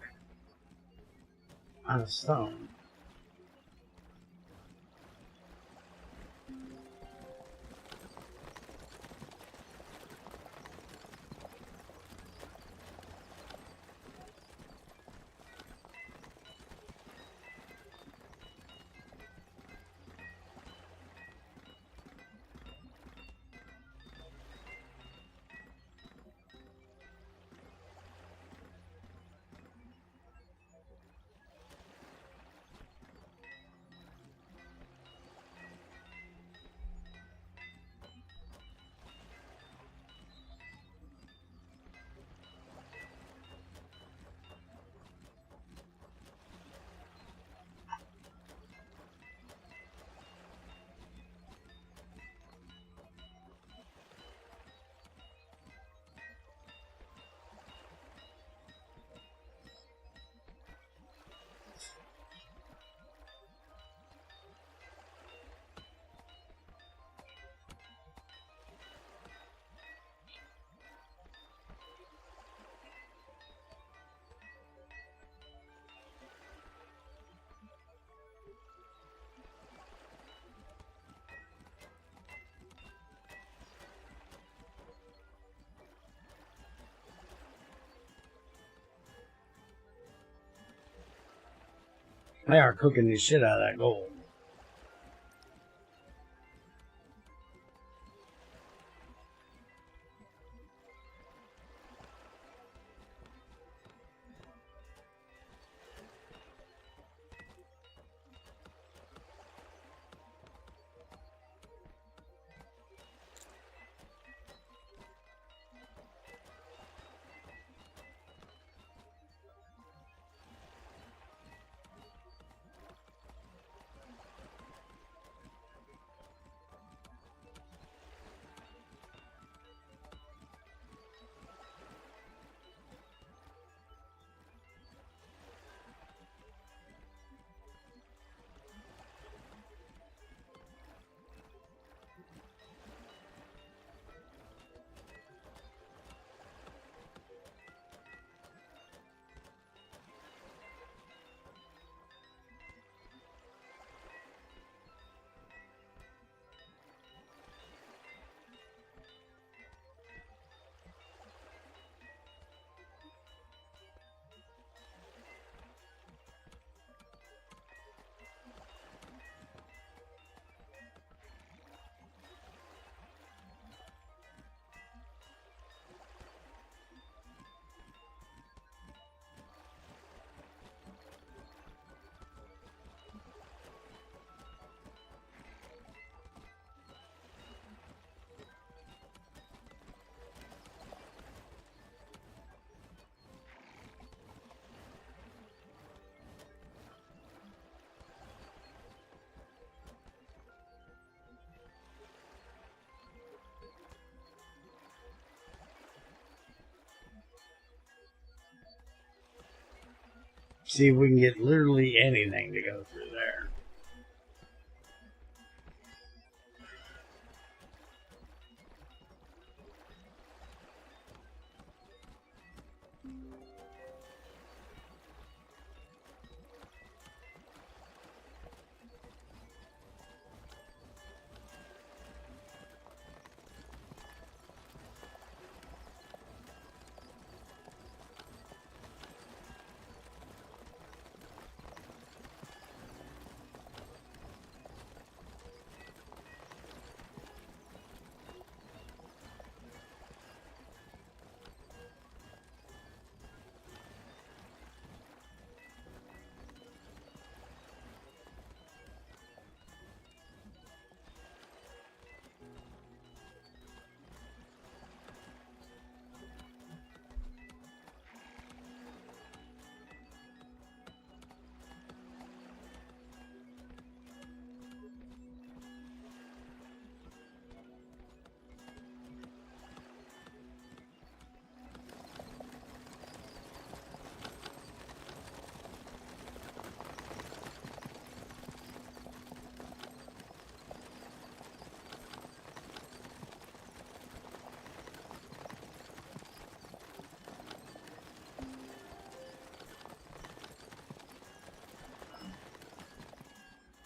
out of stone. They are cooking the shit out of that gold. See if we can get literally anything to go through there.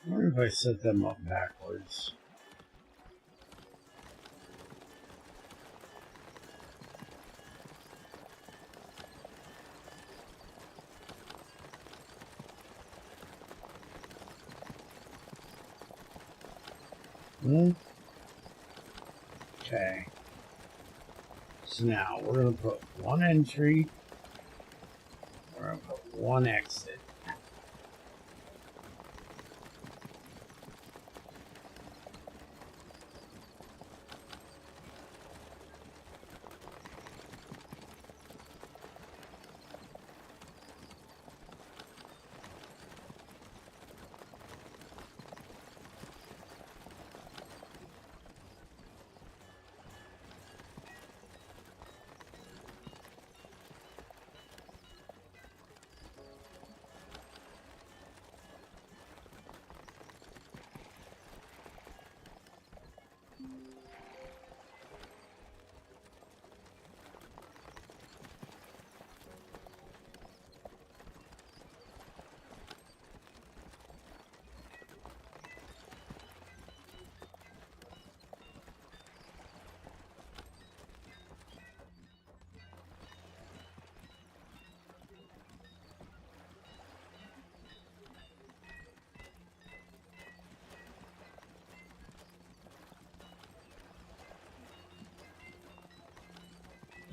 I wonder if I set them up backwards. Okay. So now we're going to put one entry. We're going to put one exit.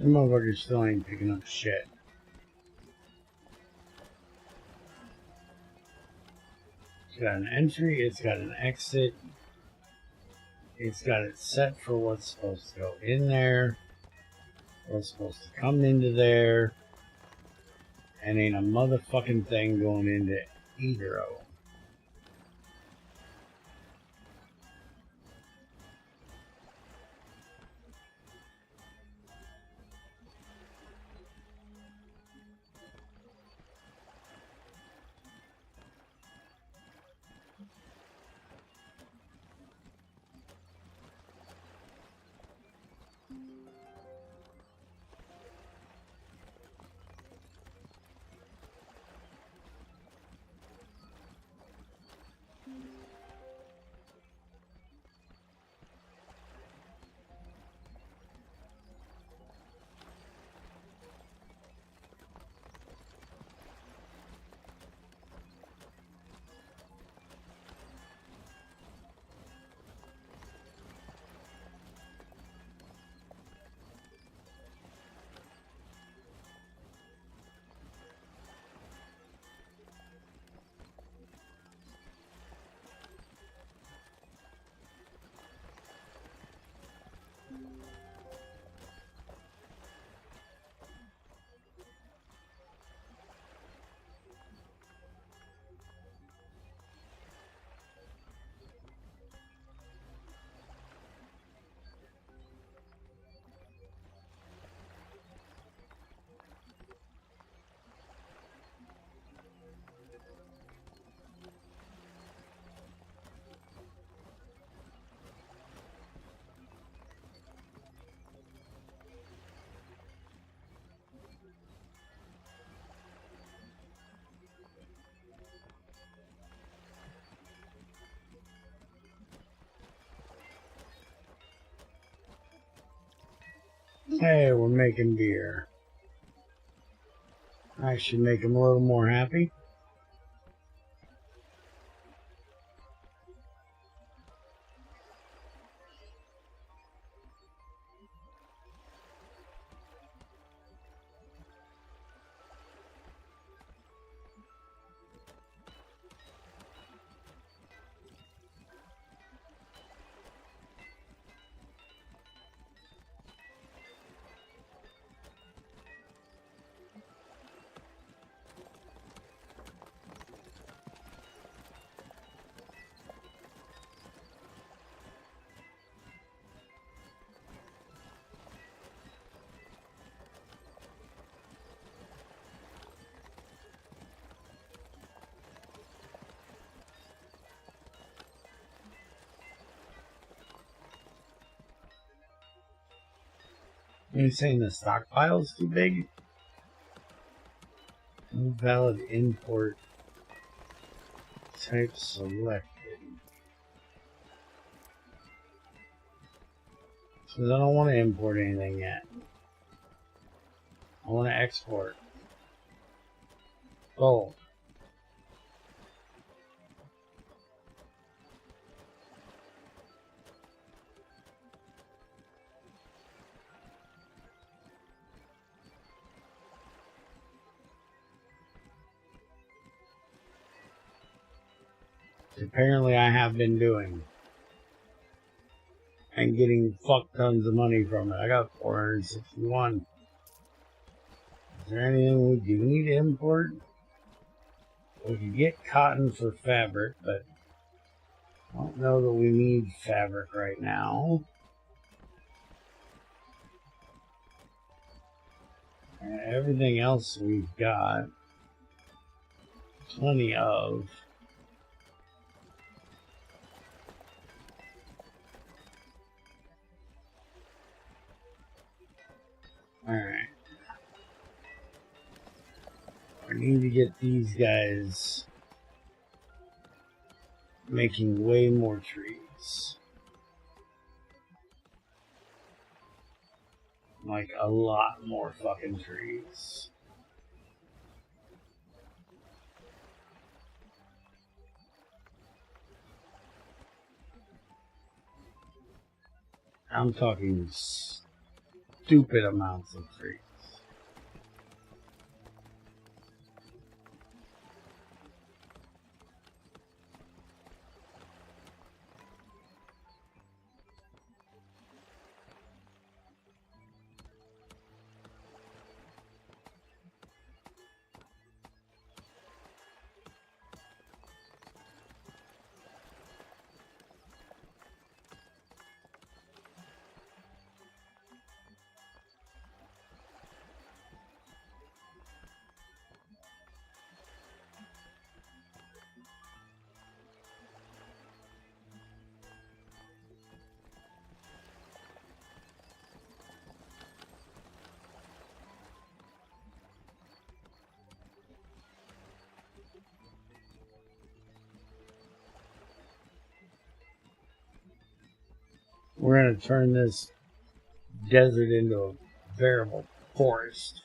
The motherfucker still ain't picking up shit. It's got an entry, it's got an exit, it's got it set for what's supposed to go in there, what's supposed to come into there, and ain't a motherfucking thing going into either of them. Hey, we're making beer. I should make him a little more happy. Are you saying the stockpile's too big? Invalid import type selected. Because I don't want to import anything yet. I want to export. Oh. Apparently I have been doing. And getting fuck tons of money from it. I got 461. Is there anything we do need to import? We could get cotton for fabric, but I don't know that we need fabric right now. And everything else we've got plenty of. Alright. I need to get these guys making way more trees. Like a lot more fucking trees. I'm talking stupid amounts of trees. We're going to turn this desert into a veritable forest.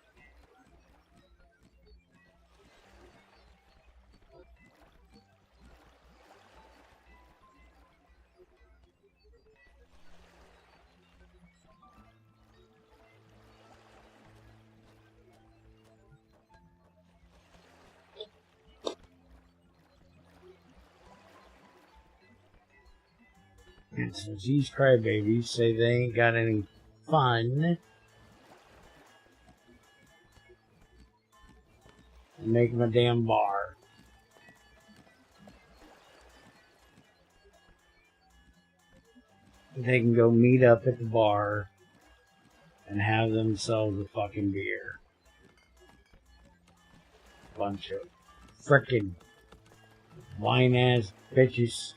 And so these crybabies say they ain't got any fun. Make them a damn bar. They can go meet up at the bar and have themselves a fucking beer. Bunch of frickin' wine ass bitches.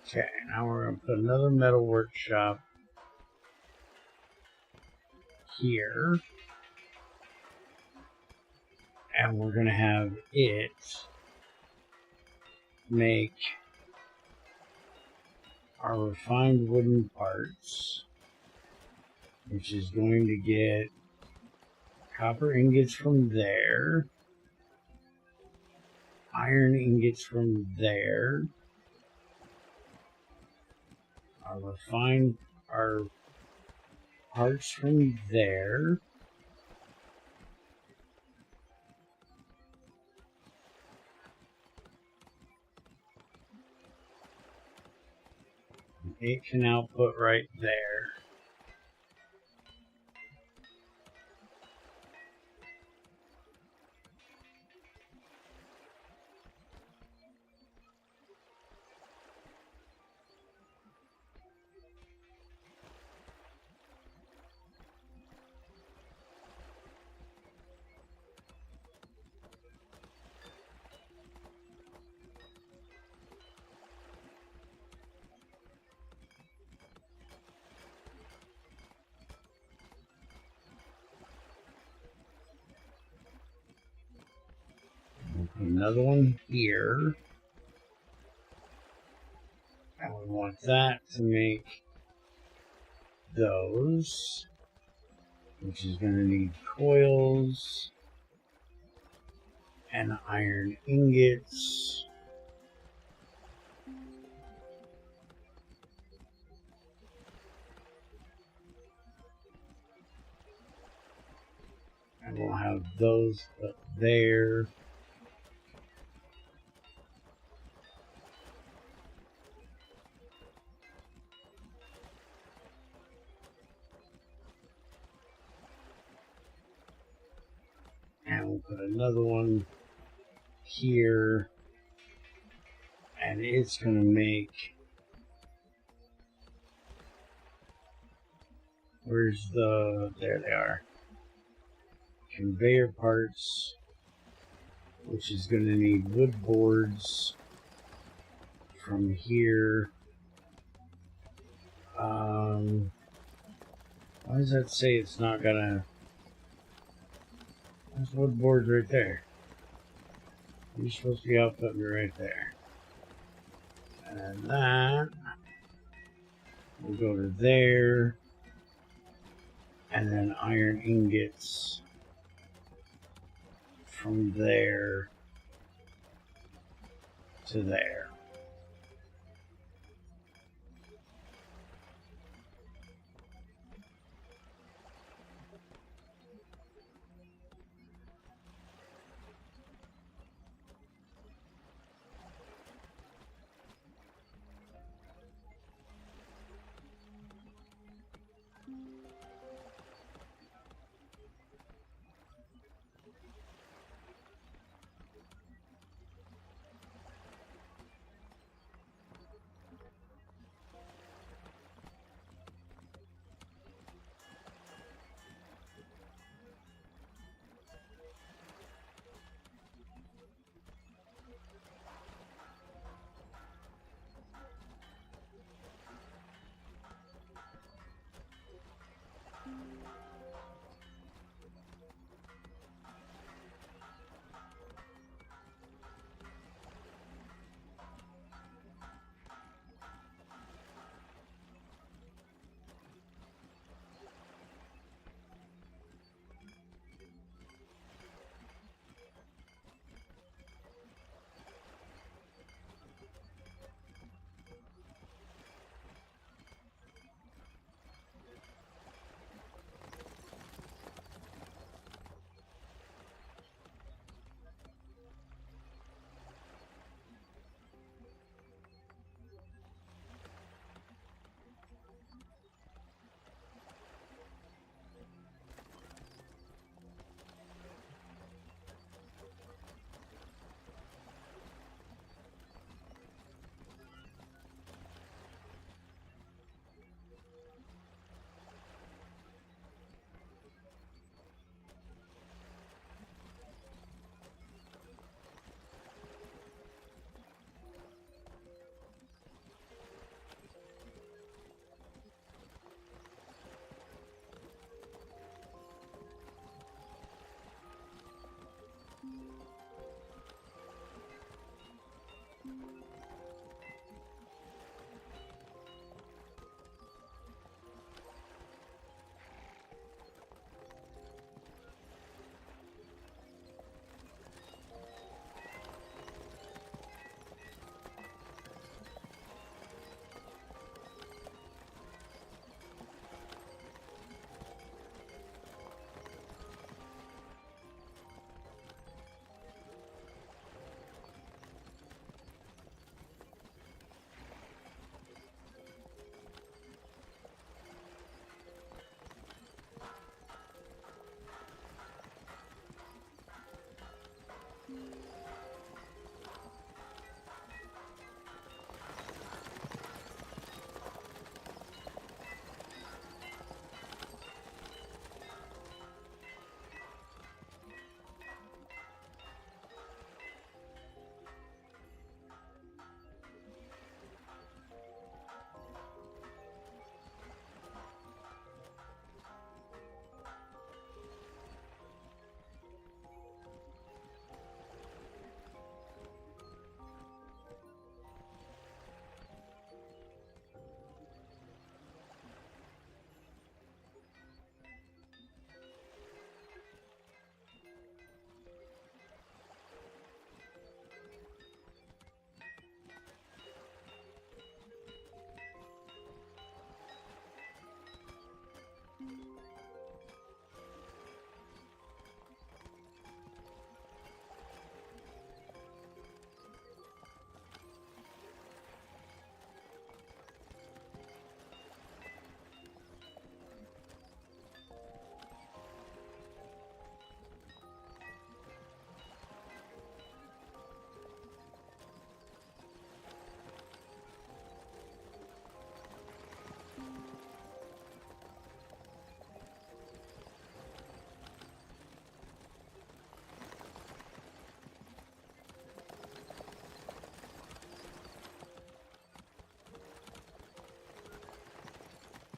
Okay, now we're going to put another metal workshop here. And we're going to have it make our refined wooden parts, which is going to get copper ingots from there, iron ingots from there, our parts from there, it can output right there. Another one here. And we want that to make those, which is going to need coils and iron ingots. And we'll have those up there. And we'll put another one here. And it's going to make... Where's the... There they are. Conveyor parts, which is going to need wood boards from here. Why does that say it's not gonna... There's wood boards right there. You're supposed to be outputting me right there. And that will go to there. And then iron ingots from there to there.